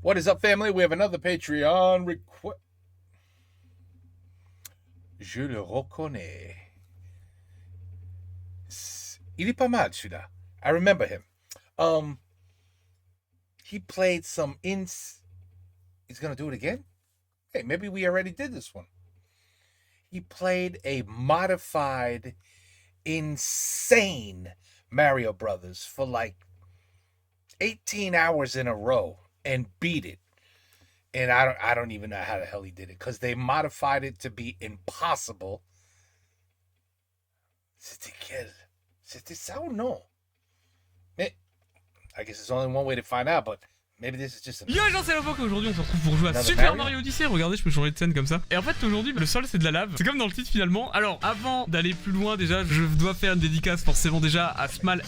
What is up, family? We have another Patreon request. Je le reconnais. Il est pas mal, celui-là. I remember him. He played some He's gonna do it again? Hey, maybe we already did this one. He played a modified, insane Mario Brothers for like 18 hours in a row and beat it. And I don't even know how the hell he did it, because they modified it to be impossible. C'était quel? C'était ça ou non? Mais I guess there's only one way to find out, but maybe this is just a... Yo les gens, c'est Lofoc, aujourd'hui on se retrouve pour jouer à Super Mario Odyssey. Regardez, je peux changer de scène comme ça. Et en fait aujourd'hui le sol c'est de la lave. C'est comme dans le titre finalement. Alors avant d'aller plus loin, déjà je dois faire une dédicace forcément déjà à Small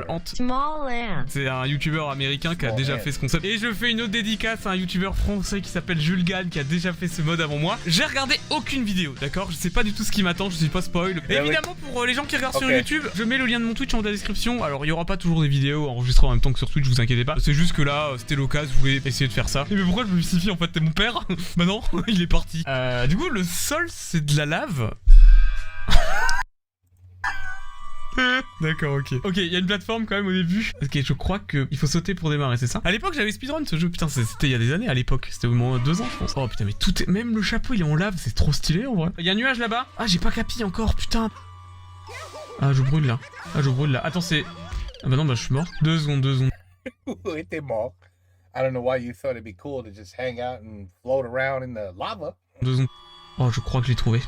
Ant. C'est un youtubeur américain qui a déjà fait ce concept. Et je fais une autre dédicace à un youtubeur français qui s'appelle Jules Gann, qui a déjà fait ce mode avant moi. J'ai regardé aucune vidéo, d'accord? Je sais pas du tout ce qui m'attend, je suis pas spoil. Et évidemment pour les gens qui regardent sur YouTube, je mets le lien de mon Twitch en description. Alors il y aura pas toujours des vidéos enregistrées en même temps que sur Twitch, vous inquiétez pas. C'est juste que là c'était l'occasion, je voulais essayer de faire ça. Et mais pourquoi je me justifie, en fait t'es mon père? Bah non, il est parti. Du coup le sol c'est de la lave. D'accord, ok. Ok, il y a une plateforme quand même au début. Ok, je crois qu'il faut sauter pour démarrer, c'est ça? À l'époque j'avais speedrun ce jeu, putain c'était il y a des années à l'époque. C'était au moins 2 ans je pense. Oh putain mais tout est... Même le chapeau il est en lave, c'est trop stylé en vrai. Il y a un nuage là-bas. Ah j'ai pas capi encore, putain. Ah je brûle là. Attends c'est... Ah bah non bah je suis mort. 2 secondes. T'es mort. I don't know why you thought it'd be cool to just hang out and float around in the lava. 2 secondes. Oh, je crois que je l'ai trouvé.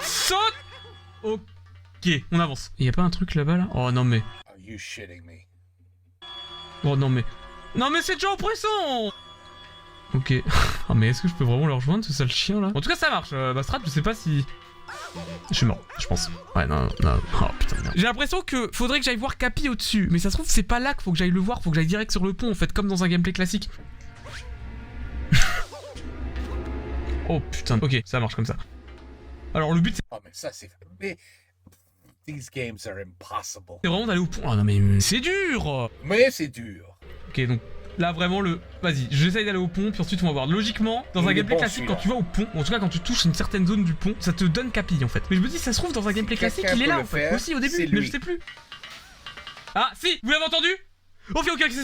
Saute! Ok, on avance. Y a pas un truc là-bas là? Oh non mais... Are you shitting me? Oh non mais... Non mais c'est déjà oppressant! Ok. Ah mais est-ce que je peux vraiment le rejoindre ce sale chien là? En tout cas ça marche. Bastrat, je sais pas si... Je suis mort, je pense. Ouais, non. Oh putain, merde. J'ai l'impression que faudrait que j'aille voir Capi au-dessus. Mais ça se trouve, c'est pas là qu'il faut que j'aille le voir. Faut que j'aille direct sur le pont, en fait, comme dans un gameplay classique. Oh putain. Ok, ça marche comme ça. Alors, le but, c'est... Oh, mais ça, c'est... These games are impossible. C'est vraiment d'aller au pont. Oh non, mais c'est dur. Mais c'est dur. Ok, donc... Là vraiment le... Vas-y, j'essaye d'aller au pont, puis ensuite on va voir. Logiquement, dans un gameplay classique, quand tu vas au pont, en tout cas quand tu touches une certaine zone du pont, ça te donne Capi en fait. Mais je me dis, ça se trouve dans un gameplay classique, il est là en fait, aussi au début, mais je sais plus. Ah si, vous l'avez entendu? Ok, c'est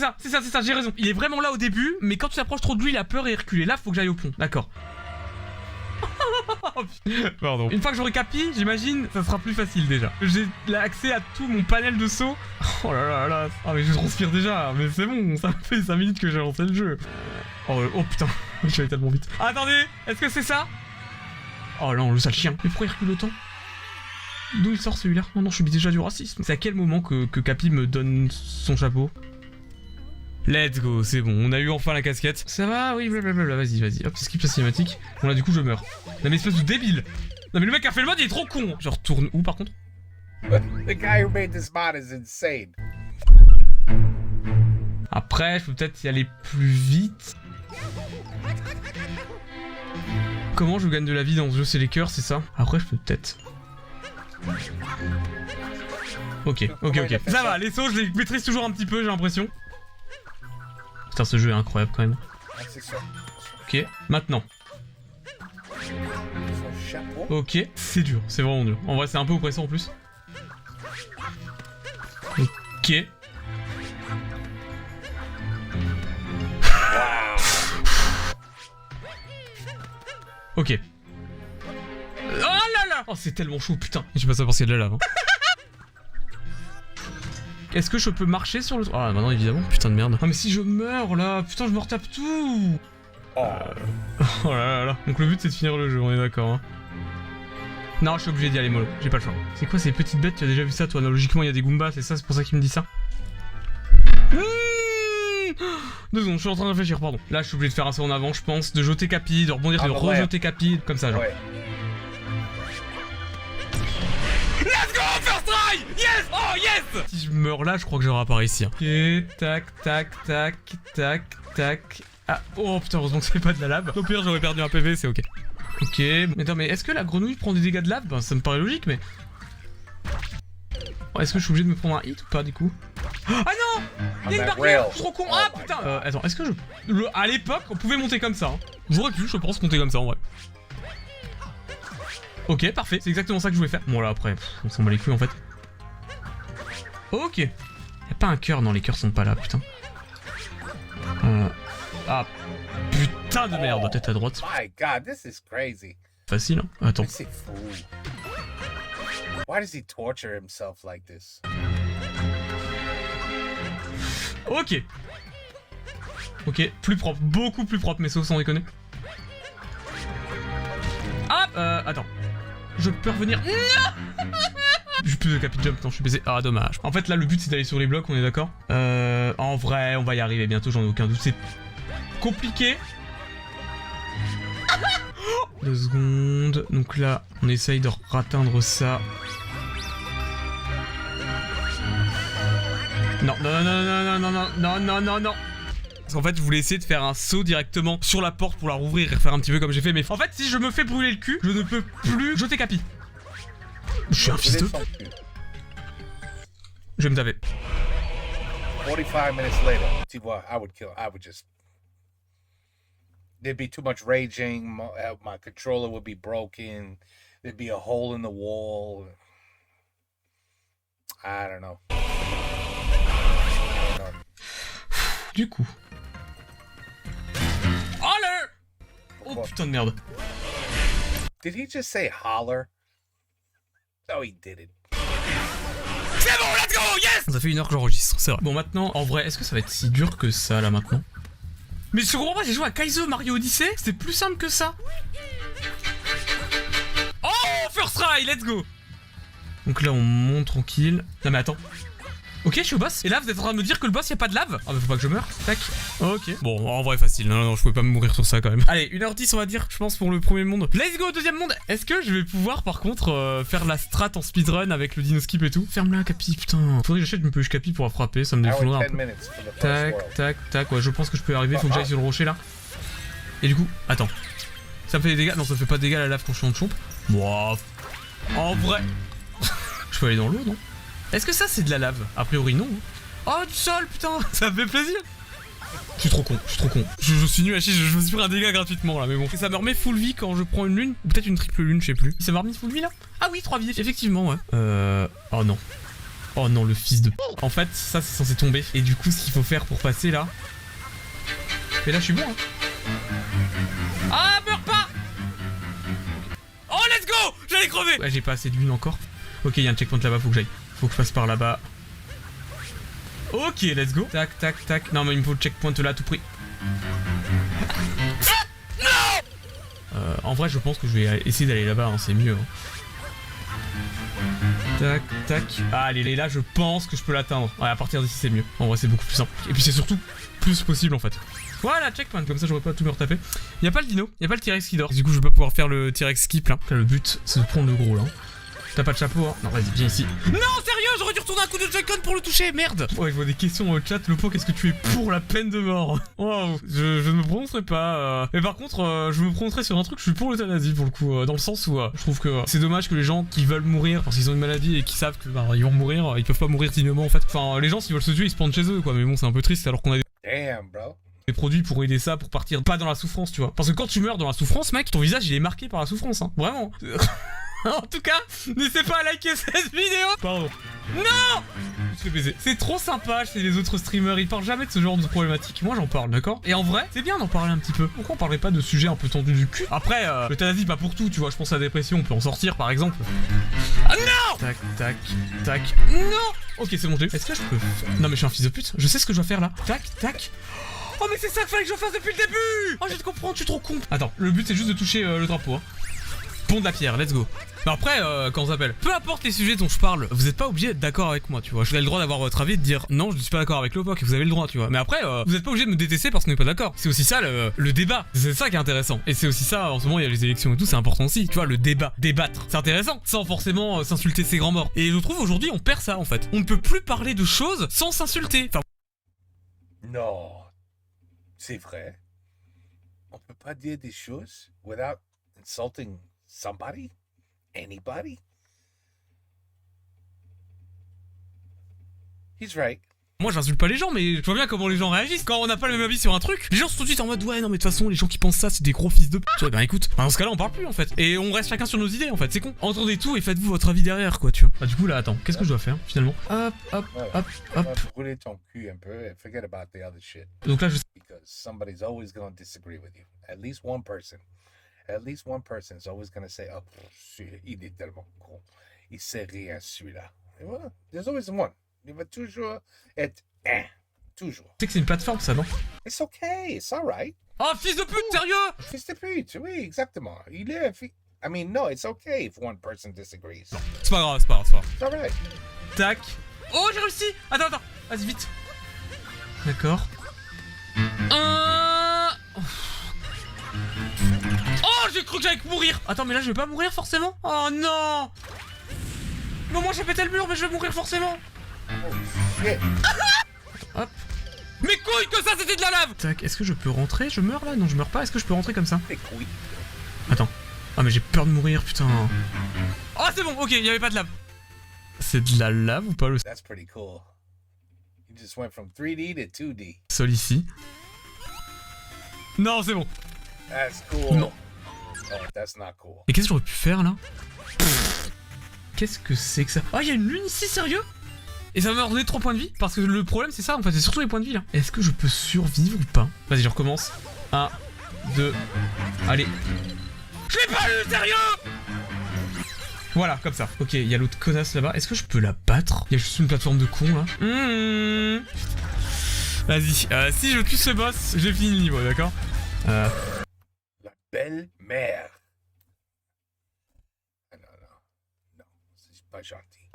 ça, j'ai raison. Il est vraiment là au début, mais quand tu t'approches trop de lui, il a peur et recule. Et là, faut que j'aille au pont, d'accord. Pardon. Une fois que j'aurai Capi, j'imagine, ça sera plus facile déjà. J'ai accès à tout mon panel de sauts. Oh là là. Ah mais je transpire déjà, mais c'est bon, ça fait 5 minutes que j'ai lancé le jeu. Oh putain, je suis allé tellement vite. Ah, attendez, est-ce que c'est ça? Oh non, le sale chien. Mais pourquoi il recule autant? D'où il sort celui-là? Non, je suis déjà du racisme. C'est à quel moment que Capi me donne son chapeau? Let's go, c'est bon, on a eu enfin la casquette. Ça va? Oui, blablabla, vas-y. Hop, skip la cinématique. Bon là du coup je meurs. Non mais espèce de débile. Non mais le mec qui a fait le mode il est trop con. Je retourne où par contre? The guy who made this mod is insane. Après, je peux peut-être y aller plus vite. Comment je gagne de la vie dans ce jeu? C'est les cœurs, c'est ça? Après je peux peut-être... Ok. Ça va, les sauts je les maîtrise toujours un petit peu, j'ai l'impression. Putain, ce jeu est incroyable quand même. Ok, maintenant. Ok, c'est dur, c'est vraiment dur. En vrai, c'est un peu oppressant en plus. Ok. Ok. Oh là là! Oh, c'est tellement chaud, putain. Je sais pas ça parce qu'il y a de la lave. Hein. Est-ce que je peux marcher sur le... Ah bah non évidemment, putain de merde. Ah mais si je meurs là, putain je me retape tout. Oh là. Donc le but c'est de finir le jeu, on est d'accord hein. Non je suis obligé d'y aller mollo, j'ai pas le choix. C'est quoi ces petites bêtes? Tu as déjà vu ça toi? Non, logiquement il y a des Goombas, c'est ça, c'est pour ça qu'il me dit ça. 2 secondes, je suis en train de réfléchir, pardon. Là je suis obligé de faire un saut en avant je pense, de jeter Capi, de rebondir, de rejeter Capi, comme ça genre. Ouais. Let's go, first try! Yes! Oh yes! Si je meurs là, je crois que j'aurai par ici. Hein. Ok, tac. Ah, oh putain, heureusement que c'est pas de la lave. Au pire, j'aurais perdu un PV, c'est ok. Ok, mais attends, mais est-ce que la grenouille prend des dégâts de lave? Ben, ça me paraît logique, mais... Oh, est-ce que je suis obligé de me prendre un hit ou pas, du coup? Ah non! Il y a une barrière! Je suis trop con! Ah putain! Attends, est-ce que je. À l'époque, on pouvait monter comme ça. Hein. J'aurais pu, je pense, monter comme ça en vrai. Ok, parfait, c'est exactement ça que je voulais faire. Bon, là après, on s'en bat les couilles en fait. Ok. Y'a pas un cœur, non, les cœurs sont pas là, putain. Ah, putain de merde, tête à droite. My God, this is crazy. Facile, hein. Attends. This is fool. Why does he torture himself like this? Ok. Ok, plus propre, beaucoup plus propre, mais sauf sans déconner. Ah, attends. Je peux revenir. Non. J'ai plus de capi jump quand je suis baisé. Ah, dommage. En fait, là, le but, c'est d'aller sur les blocs, on est d'accord? En vrai, on va y arriver bientôt, j'en ai aucun doute. C'est compliqué. 2 secondes. Donc là, on essaye de ratteindre ça. Non, non, non, non, non, non, non, non, non, non. Parce qu'en fait, je voulais essayer de faire un saut directement sur la porte pour la rouvrir et refaire un petit peu comme j'ai fait. Mais en fait, si je me fais brûler le cul, je ne peux plus jeter capi. Je suis un fils de... Je vais me taper. 45 minutes later, tu vois, I would just... There'd be too much raging, my controller would be broken, there'd be a hole in the wall. I don't know. Du coup... Holler! Oh putain de merde. Did he just say holler? No, he didn't. C'est bon, let's go, yes! Ça fait 1 heure que j'enregistre, c'est vrai. Bon, maintenant, en vrai, est-ce que ça va être si dur que ça, là, maintenant? Mais je comprends pas, j'ai joué à Kaizo Mario Odyssey, c'est plus simple que ça. Oh, first try, let's go! Donc là, on monte tranquille. Non, mais attends. Ok, je suis au boss. Et là, vous êtes en train de me dire que le boss, y'a pas de lave? Ah bah faut pas que je meure. Tac. Ok. Bon, en vrai, facile. Non, non, je pouvais pas me mourir sur ça quand même. Allez, 1h10, on va dire, je pense, pour le premier monde. Let's go, deuxième monde. Est-ce que je vais pouvoir, par contre, faire la strat en speedrun avec le dino skip et tout? Ferme-la, Capi, putain. Faudrait que j'achète une peluche Capi pour la frapper, ça me défoulerait un peu. Tac, tac, tac. Ouais, je pense que je peux y arriver. Faut que j'aille sur le rocher là. Et du coup, attends. Ça me fait des dégâts? Non, ça me fait pas de dégâts à la lave quand je suis en chomp. Bon, en vrai. Je peux aller dans l'eau, non? Est-ce que ça c'est de la lave? A priori non. Oh du sol putain, ça me fait plaisir. Je suis trop con, je suis trop con. Je suis nul à chier, je me suis pris un dégât gratuitement là, mais bon. Et ça me remet full vie quand je prends une lune, ou peut-être une triple lune, je sais plus. Ça m'a remis full vie là? Ah oui, 3 vies, effectivement ouais. Oh non. Oh non, le fils de... En fait, ça c'est censé tomber. Et du coup, ce qu'il faut faire pour passer là... Mais là je suis bon hein. Ah, meurs pas. Oh let's go. J'allais crever. Ouais, j'ai pas assez de lune encore. Ok, il y a un checkpoint là-bas, faut que j'aille. Faut que je passe par là-bas. Ok, let's go. Tac, tac, tac. Non, mais il me faut le checkpoint là à tout prix. Non. En vrai, je pense que je vais essayer d'aller là-bas, hein, c'est mieux. Hein. Tac, tac. Ah, allez, là, je pense que je peux l'atteindre. Ouais, à partir d'ici, c'est mieux. En vrai, c'est beaucoup plus simple. Et puis, c'est surtout plus possible en fait. Voilà, checkpoint, comme ça, j'aurais pas tout me retaper. Y'a pas le dino, y'a pas le T-Rex qui dort. Du coup, je vais pas pouvoir faire le T-Rex skip là. Là, le but, c'est de prendre le gros là. T'as pas de chapeau, hein? Non, vas-y, viens ici. Non, sérieux, j'aurais dû retourner un coup de Joy-Con pour le toucher, merde! Oh, je vois des questions au chat. Lopo, qu'est-ce que tu es pour la peine de mort? Waouh, je ne me prononcerai pas. Mais par contre, je me prononcerai sur un truc, je suis pour l'euthanasie pour le coup. Dans le sens où je trouve que c'est dommage que les gens qui veulent mourir parce qu'ils ont une maladie et qui savent que ils vont mourir, ils peuvent pas mourir dignement en fait. Enfin, les gens, s'ils veulent se tuer, ils se pendent chez eux, quoi. Mais bon, c'est un peu triste alors qu'on a des produits pour aider ça, pour partir pas dans la souffrance, tu vois. Parce que quand tu meurs dans la souffrance, mec, ton visage il est marqué par la souffrance, hein. Vraiment. En tout cas, n'hésitez pas à liker cette vidéo. Pardon. Non! Je me fais baiser. C'est trop sympa chez les autres streamers, ils parlent jamais de ce genre de problématique. Moi j'en parle, d'accord? Et en vrai, c'est bien d'en parler un petit peu. Pourquoi on parlerait pas de sujets un peu tendus du cul? Après, l'euthanasie pas pour tout, tu vois, je pense à la dépression, on peut en sortir par exemple. Ah non! Tac, tac, tac. Non! Ok, c'est bon, je l'ai. Est-ce que je peux... Non mais je suis un fils de pute, je sais ce que je dois faire là. Tac, tac. Oh mais c'est ça qu'il fallait que je fasse depuis le début! Oh je te comprends, tu es trop con. Attends, le but c'est juste de toucher le drapeau, hein. Pont de la pierre, let's go. Mais après, quand on s'appelle, peu importe les sujets dont je parle, vous êtes pas obligé d'être d'accord avec moi, tu vois. Vous avez le droit d'avoir votre avis et de dire non, je ne suis pas d'accord avec Lopoc, vous avez le droit, tu vois. Mais après, vous êtes pas obligé de me détester parce qu'on n'est pas d'accord. C'est aussi ça le débat. C'est ça qui est intéressant. Et c'est aussi ça, en ce moment, il y a les élections et tout, c'est important aussi. Tu vois, le débat, débattre, c'est intéressant, sans forcément s'insulter ses grands morts. Et je trouve aujourd'hui, on perd ça en fait. On ne peut plus parler de choses sans s'insulter. Enfin... Non, c'est vrai. On peut pas dire des choses without insulting somebody, anybody. He's right. Moi j'insulte pas les gens, mais je vois bien comment les gens réagissent. Quand on n'a pas le même avis sur un truc, les gens sont tout de suite en mode ouais non mais de toute façon les gens qui pensent ça c'est des gros fils de p***. Ben écoute, dans ce cas là on parle plus en fait. Et on reste chacun sur nos idées en fait, c'est con. Entendez tout et faites-vous votre avis derrière quoi tu vois. Ah du coup là attends, qu'est-ce que je dois faire finalement? Hop, hop, hop, hop. Brûler ton cul un peu et forget about the other shit. Donc là je... Because somebody's always gonna disagree with you. At least one person. At least one person is always gonna say, oh, il est tellement con. Il sait rien celui-là. Et voilà, there's always one. Il va toujours être toujours. Tu sais que c'est une plateforme ça non? It's okay, it's alright. Oh fils de pute, sérieux? Fils de pute, oui, exactement. Il est I mean, no, it's okay if one person disagrees. C'est pas grave, c'est pas grave, c'est pas grave. It's alright. Tac. Oh j'ai réussi. Attends, vas-y vite. D'accord. Oh j'ai cru que j'allais mourir. Attends mais là je vais pas mourir forcément. Oh non. Non moi j'ai pété le mur mais je vais mourir forcément. Oh, shit. Hop. Mais couilles que ça c'était de la lave. Tac, est-ce que je peux rentrer? Je meurs là? Non je meurs pas, est-ce que je peux rentrer comme ça? Attends. Ah mais j'ai peur de mourir putain. Oh c'est bon, ok, y'avait pas de lave. C'est de la lave ou pas le That's pretty cool. You just went from 3D to 2D. sol ici? Non c'est bon. That's cool. Non. Oh, that's not cool. Et qu'est-ce que j'aurais pu faire là? Qu'est-ce que c'est que ça? Ah, il y a une lune ici, sérieux? Et ça va me redonner 3 points de vie? Parce que le problème c'est ça en fait, c'est surtout les points de vie là. Est-ce que je peux survivre ou pas? Vas-y, je recommence. 1, 2, allez. Je l'ai pas eu, sérieux? Voilà, comme ça. Ok, il y a l'autre connasse là-bas. Est-ce que je peux la battre? Il y a juste une plateforme de con là. Vas-y, si je tue ce boss, j'ai fini le niveau, d'accord? La belle-mère. Non, c'est pas gentil.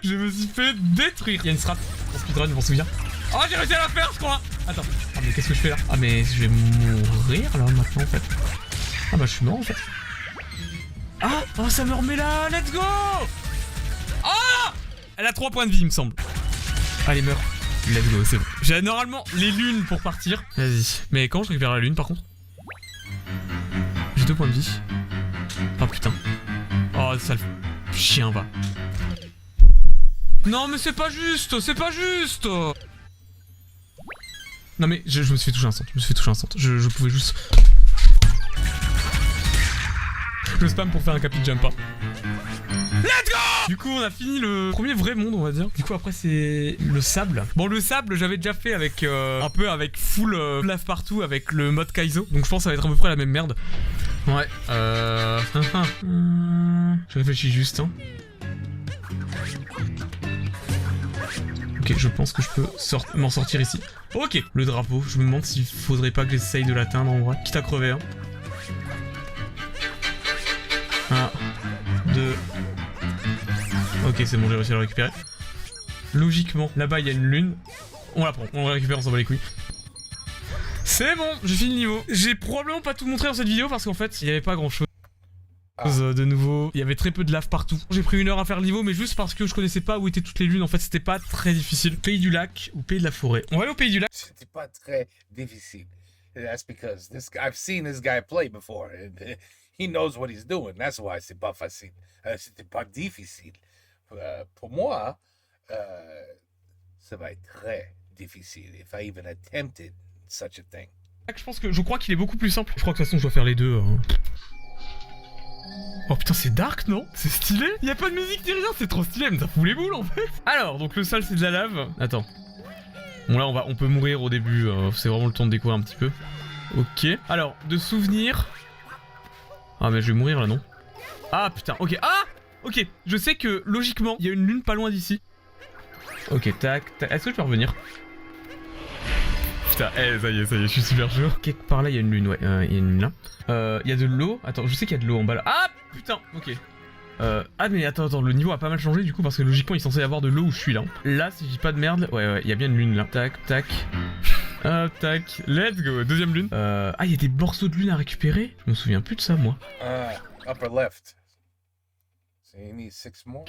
Je me suis fait détruire. Il y a une strat en speedrun, je m'en souviens. Oh, j'ai réussi à la faire, je crois. Attends. Ah, mais qu'est-ce que je fais là? Ah, mais je vais mourir là maintenant en fait. Ah, bah je suis mort en fait. Ah, oh, ça me remet là. Let's go. Oh, elle a 3 points de vie, il me semble. Allez, meurs. Let's go, c'est bon. J'ai normalement les lunes pour partir. Vas-y. Mais quand je récupère la lune par contre? J'ai 2 points de vie. Oh putain. Oh, sale chien, va. Non, mais c'est pas juste, c'est pas juste. Non mais je me suis fait toucher un centre, je pouvais juste... Le spam pour faire un capi jump. Let's go. Du coup on a fini le premier vrai monde on va dire. Du coup après c'est le sable. Bon le sable j'avais déjà fait avec un peu avec full lave partout avec le mode Kaizo. Donc je pense que ça va être à peu près la même merde. Ouais je réfléchis juste hein. Ok je pense que je peux m'en sortir ici. Ok le drapeau, je me demande s'il faudrait pas que j'essaye de l'atteindre en vrai. Quitte à crever hein. 1, 2. Ok, c'est bon, j'ai réussi à le récupérer. Logiquement, là-bas, il y a une lune. On la prend, on la récupère, on s'en bat les couilles. C'est bon, j'ai fini le niveau. J'ai probablement pas tout montré dans cette vidéo parce qu'en fait, il n'y avait pas grand-chose. De nouveau, il y avait très peu de lave partout. J'ai pris 1 heure à faire le niveau, mais juste parce que je connaissais pas où étaient toutes les lunes. En fait, c'était pas très difficile. Pays du lac ou pays de la forêt. On va aller au pays du lac. C'était pas très difficile. That's because I've seen this guy play before. And, he knows what he's doing. That's why c'est pas facile. C'était pas difficile. Pour moi, ça va être très difficile. If I even attempted such a thing. Je crois qu'il est beaucoup plus simple. Je crois que de toute façon, je dois faire les deux. Hein. Oh putain, c'est dark, non? C'est stylé. Y a pas de musique ni rien, c'est trop stylé, mais ça fout les boules en fait. Alors, donc le sol c'est de la lave. Attends. Bon là, on peut mourir au début. C'est vraiment le temps de découvrir un petit peu. Ok. Alors, de souvenirs. Ah mais je vais mourir là non? Ah putain, ok, ah! Ok, je sais que logiquement, il y a une lune pas loin d'ici. Ok, tac, tac, est-ce que je peux revenir? Putain, ça y est, je suis super chaud. Quelque part là, il y a une lune, ouais, il y a une lune là. Il y a de l'eau, attends, je sais qu'il y a de l'eau en bas là. Ah putain, ok. Ah mais attends, le niveau a pas mal changé du coup parce que logiquement il est censé y avoir de l'eau où je suis là. Là, si je dis pas de merde, ouais, il y a bien une lune là. Tac, tac. Hop, tac, let's go, deuxième lune. Ah, il y a des morceaux de lune à récupérer? Je me souviens plus de ça, moi. Upper left. So you need 6 more.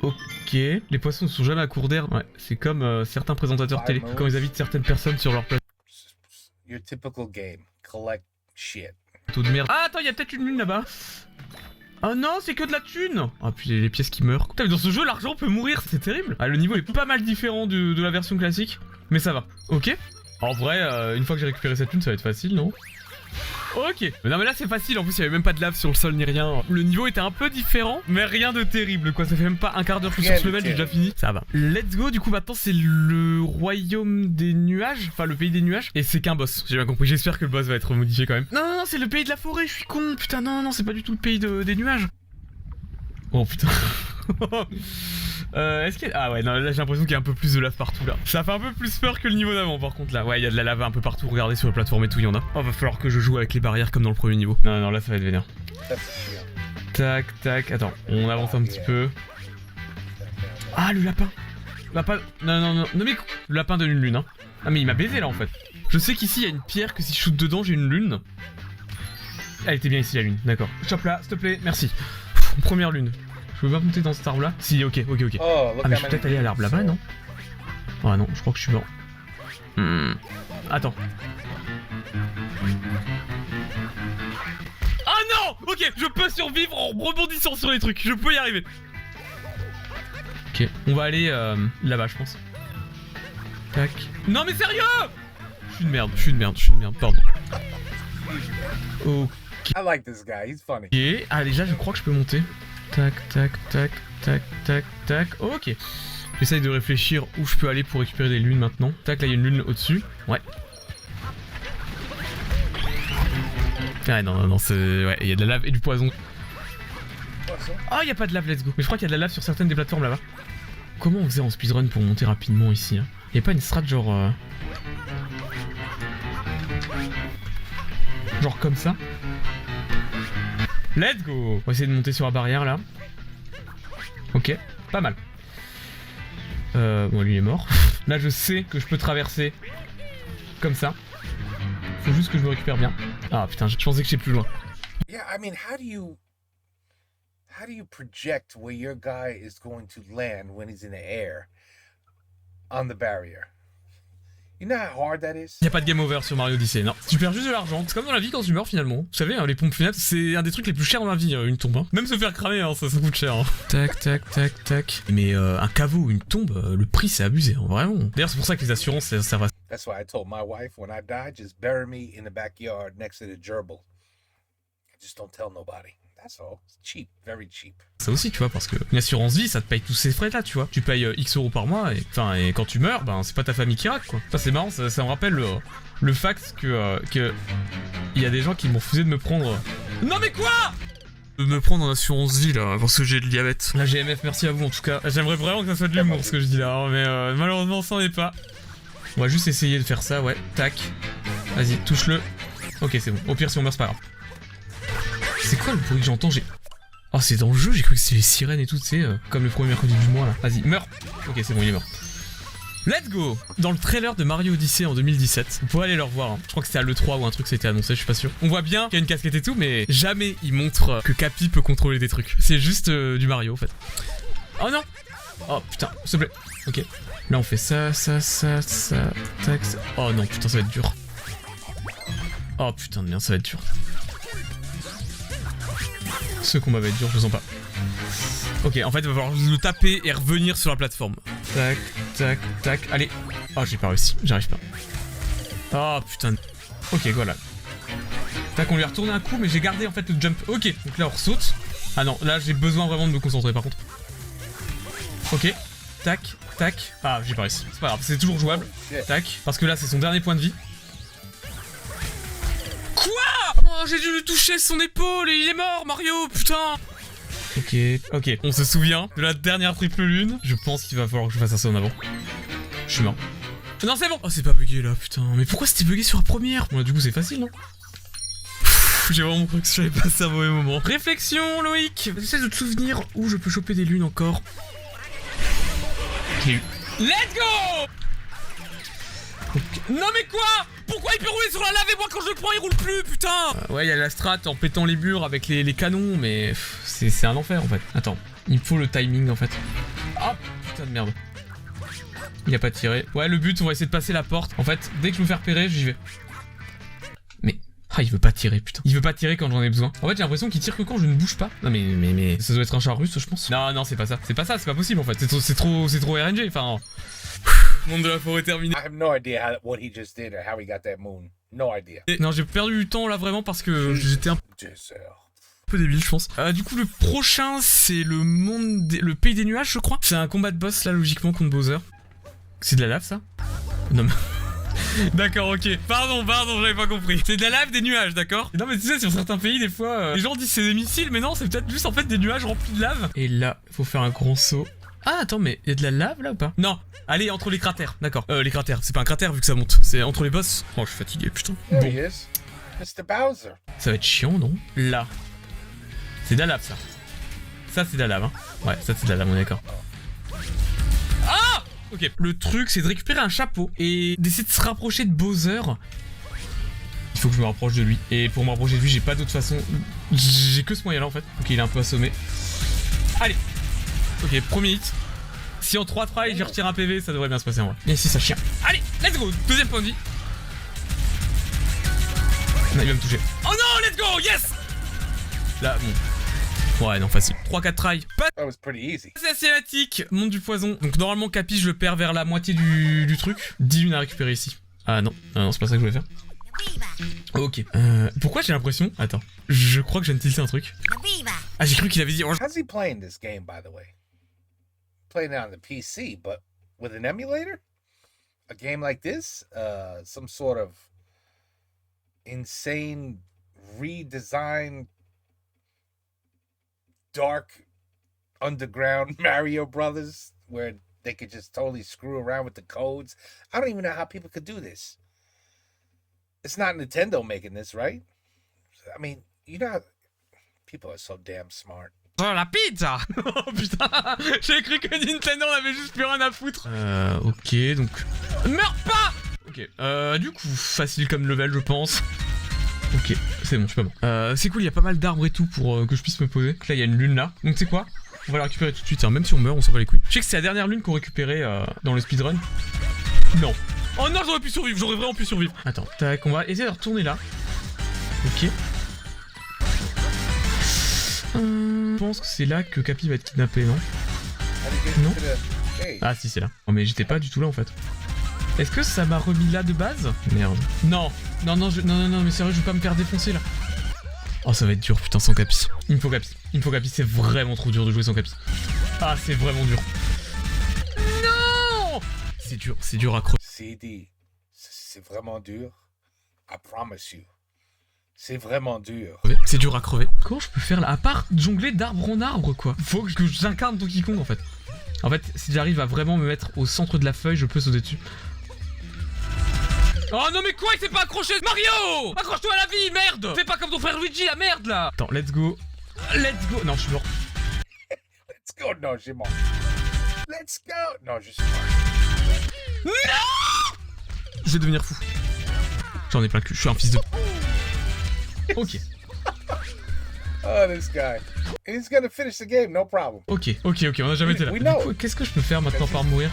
Ok, les poissons ne sont jamais à court d'air. Ouais, c'est comme certains présentateurs télé, quand ils invitent certaines personnes sur leur plateau. Your typical game, collect shit. De merde. Ah, attends, il y a peut-être une lune là-bas. Oh non, c'est que de la thune. Ah, puis les pièces qui meurent. Putain, mais dans ce jeu, l'argent peut mourir, c'est terrible. Ah, le niveau est pas mal différent de la version classique, mais ça va. Ok. En vrai, une fois que j'ai récupéré cette thune, ça va être facile, non? Ok. Mais non, mais là c'est facile, en plus il y avait même pas de lave sur le sol ni rien. Le niveau était un peu différent, mais rien de terrible quoi. Ça fait même pas un quart d'heure que je suis sur ce level, j'ai déjà fini. Ça va. Let's go, du coup maintenant c'est le royaume des nuages, enfin le pays des nuages. Et c'est qu'un boss, j'ai bien compris. J'espère que le boss va être modifié quand même. Non, non, non, c'est le pays de la forêt, je suis con. Putain, non, non, c'est pas du tout le pays des nuages. Oh putain. Est-ce qu'il y a... Ah ouais, non, là j'ai l'impression qu'il y a un peu plus de lave partout là. Ça fait un peu plus peur que le niveau d'avant par contre là. Ouais, il y a de la lave un peu partout, regardez sur la plateforme et tout, il y en a. Oh, va falloir que je joue avec les barrières comme dans le premier niveau. Non, non, là ça va être vénère. Tac, tac, attends, on avance un petit peu. Ah, le lapin. Lapin... Non, non, non, non mais... Le lapin de lune, hein. Ah mais il m'a baisé là en fait. Je sais qu'ici il y a une pierre que si je shoot dedans j'ai une lune. Elle était bien ici la lune, d'accord. Chope là, s'il te plaît, merci. Première lune. Je peux pas monter dans cet arbre là? Si, ok, ok, ok. Ah mais je peux peut-être aller à l'arbre là-bas, non? Ah non, je crois que je suis mort. Attends. Ah non! Ok, je peux survivre en rebondissant sur les trucs, je peux y arriver. Ok, on va aller là-bas je pense. Tac. Non mais sérieux! Je suis une merde, je suis une merde, je suis une merde, pardon. Ok. I like this guy, he's funny. Ok, ah déjà je crois que je peux monter. Tac, tac, tac, tac, tac, tac. Ok. J'essaye de réfléchir où je peux aller pour récupérer des lunes maintenant. Tac, là il y a une lune au-dessus. Ouais. Ah non, non, non, c'est... Ouais, il y a de la lave et du poison. Ah, il y a pas de lave, let's go. Mais je crois qu'il y a de la lave sur certaines des plateformes là-bas. Comment on faisait en speedrun pour monter rapidement ici hein? Il y a pas une strat genre... Genre comme ça. Let's go! On va essayer de monter sur la barrière là. Ok, pas mal. Bon lui il est mort. Là je sais que je peux traverser comme ça. Faut juste que je me récupère bien. Ah putain, je pensais que j'étais plus loin. Yeah, I mean, how do you project where your guy is going to land when he's in the air on the barrier? You know how hard that is? Y'a pas de game over sur Mario Odyssey, non. Tu perds juste de l'argent, c'est comme dans la vie quand tu meurs finalement. Vous savez, hein, les pompes funèbres, c'est un des trucs les plus chers dans la vie, une tombe. Hein. Même se faire cramer, hein, ça coûte cher. Hein. Tac, tac, tac, tac. Mais un caveau ou une tombe, le prix c'est abusé, hein, vraiment. D'ailleurs, c'est pour ça que les assurances, ça va. That's why I told my wife when I die, just bury me in the backyard next to the gerbil. Just don't tell nobody. That's all. It's cheap, very cheap. Ça aussi, tu vois, parce que une assurance vie, ça te paye tous ces frais là, tu vois. Tu payes X euros par mois, et quand tu meurs, ben c'est pas ta famille qui rate, quoi. Ça c'est marrant, ça me rappelle le fact que il y a des gens qui m'ont refusé de me prendre. Non mais quoi? De me prendre en assurance vie là, parce que j'ai le diabète. La GMF, merci à vous en tout cas. J'aimerais vraiment que ça soit de l'humour ce que je dis là, hein, mais malheureusement ça n'en est pas. On va juste essayer de faire ça, ouais. Tac. Vas-y, touche-le. Ok, c'est bon. Au pire, si on meurt, c'est pas grave. C'est quoi le bruit que j'entends? Oh, c'est dans le jeu, j'ai cru que c'était les sirènes et tout, tu sais, comme le premier mercredi du mois là. Vas-y, meurs. Ok, c'est bon, il est mort. Let's go! Dans le trailer de Mario Odyssey en 2017, vous pouvez aller le revoir, hein. Je crois que c'était à l'E3 ou un truc, c'était annoncé, je suis pas sûr. On voit bien qu'il y a une casquette et tout, mais jamais il montre que Cappy peut contrôler des trucs. C'est juste du Mario en fait. Oh non! Oh putain, s'il te plaît. Ok. Là on fait ça, ça, ça, ça, tac, ça. Oh non, putain, ça va être dur. Oh putain de merde, ça va être dur. Ce combat va être dur, je le sens pas. Ok, en fait, il va falloir le taper et revenir sur la plateforme. Tac, tac, tac. Allez. Oh, j'ai pas réussi, j'arrive pas. Oh putain. Ok, voilà. Tac, on lui a retourné un coup, mais j'ai gardé en fait le jump. Ok, donc là on saute. Ah non, là j'ai besoin vraiment de me concentrer par contre. Ok, tac, tac. Ah, j'ai pas réussi. C'est pas grave, c'est toujours jouable. Tac, parce que là c'est son dernier point de vie. Quoi? Oh, j'ai dû lui toucher son épaule et il est mort, Mario, putain. Ok, ok, on se souvient de la dernière triple lune. Je pense qu'il va falloir que je fasse ça en avant. Je suis mort. Non, c'est bon. Oh, c'est pas bugué là, putain. Mais pourquoi c'était bugué sur la première? Bon, là, du coup, c'est facile, non? J'ai vraiment cru que j'avais passé un mauvais moment. Réflexion, Loïc. J'essaie de te souvenir où je peux choper des lunes encore. Ok. Let's go! Okay. Non mais quoi? Pourquoi il peut rouler sur la lave et moi quand je le prends il roule plus, putain? Ouais, il y a la strat en pétant les murs avec les canons, mais c'est un enfer en fait. Attends, il faut le timing en fait. Ah putain de merde. Il a pas tiré. Ouais, le but, on va essayer de passer la porte. En fait, dès que je me fais repérer, j'y vais. Mais... Ah, il veut pas tirer, putain. Il veut pas tirer quand j'en ai besoin. En fait, j'ai l'impression qu'il tire que quand je ne bouge pas. Non, mais ça doit être un char russe, je pense. Non, non, c'est pas ça. C'est pas ça, c'est pas possible en fait. C'est trop RNG. Enfin. Monde de la forêt terminé. I have no idea what he just did or how he got that moon. No idea. Et non, j'ai perdu du temps là vraiment parce que j'étais un peu débile, je pense. Du coup, le prochain, c'est le pays des nuages, je crois. C'est un combat de boss là, logiquement, contre Bowser. C'est de la lave, ça? Non, mais. D'accord, ok. Pardon, j'avais pas compris. C'est de la lave, des nuages, d'accord? Non, mais tu sais, sur certains pays, des fois, les gens disent c'est des missiles, mais non, c'est peut-être juste en fait des nuages remplis de lave. Et là, faut faire un grand saut. Ah, attends, mais y a de la lave là ou pas? Non, allez, entre les cratères, d'accord. Les cratères, c'est pas un cratère vu que ça monte, c'est entre les boss. Oh, je suis fatigué, putain. There he is. Mr. Bowser. Ça va être chiant, non? Là. C'est de la lave, ça. Ça, c'est de la lave, hein. Ouais, ça, c'est de la lave, on est d'accord. Ah! Ok, le truc, c'est de récupérer un chapeau et d'essayer de se rapprocher de Bowser. Il faut que je me rapproche de lui. Et pour me rapprocher de lui, j'ai pas d'autre façon. J'ai que ce moyen-là, en fait. Ok, il est un peu assommé. Allez. Ok, premier hit. Si en 3 tries, je retire un PV, ça devrait bien se passer en vrai. Et si ça chien. Allez, let's go. Deuxième point de vie. Non, il va me toucher. Oh non, let's go, yes. Là, bon. Ouais, non, facile. 3-4 tries. That was pretty easy. C'est asiatique. Monde du poison. Donc normalement, Capi, je le perds vers la moitié du truc. 10 lunes à récupérer ici. Ah non, non, c'est pas ça que je voulais faire. Ok. Pourquoi j'ai l'impression... Attends. Je crois que je viens de tilter un truc. Ah, j'ai cru qu'il avait dit... How's he playing this game, by the way? Playing it on the PC, but with an emulator? A game like this? Some sort of insane redesign, dark underground Mario Brothers, where they could just totally screw around with the codes. I don't even know how people could do this. It's not Nintendo making this, right? I mean, you know, people are so damn smart. Oh, la pizza. Oh putain, j'ai cru que Nintendo on avait juste plus rien à foutre. Ok, donc... Meurs pas. Ok, du coup, facile comme level, je pense. Ok, c'est bon, je suis pas bon. C'est cool, il y a pas mal d'arbres et tout pour que je puisse me poser. Là, il y a une lune là. Donc, c'est quoi? On va la récupérer tout de suite, hein. Même si on meurt, on s'en bat les couilles. Je sais que c'est la dernière lune qu'on récupérait dans le speedrun. Non. Oh non, j'aurais pu survivre, j'aurais vraiment pu survivre. Attends, tac, on va essayer de retourner là. Ok. Je pense que c'est là que Capi va être kidnappé, non? Non. Ah si, c'est là. Oh mais j'étais pas du tout là en fait. Est-ce que ça m'a remis là de base? Merde. Non, non, non, non, mais sérieux, je vais pas me faire défoncer là. Oh, ça va être dur, putain, sans Capi. Il me faut Capi. Il me faut Capi, c'est vraiment trop dur de jouer sans Capi. Ah, c'est vraiment dur. Non! C'est dur à crever. CD, c'est vraiment dur. I promise you. C'est vraiment dur. C'est dur à crever. Comment je peux faire là? À part jongler d'arbre en arbre, quoi. Faut que j'incarne Donkey Kong, en fait. En fait, si j'arrive à vraiment me mettre au centre de la feuille, je peux sauter dessus. Oh non mais quoi, il s'est pas accroché! Mario! Accroche-toi à la vie, merde! Fais pas comme ton frère Luigi, la merde là! Attends, let's go. Let's go! Non, je suis mort. Let's go! Non, j'ai mort. Let's go! Non, je suis mort. Non! Je vais devenir fou. J'en ai plein le cul, je suis un fils de... Ok. Oh, this guy. He's gonna finish the game, no problem. Ok, on a jamais été là. Du coup, qu'est-ce que je peux faire maintenant par mourir?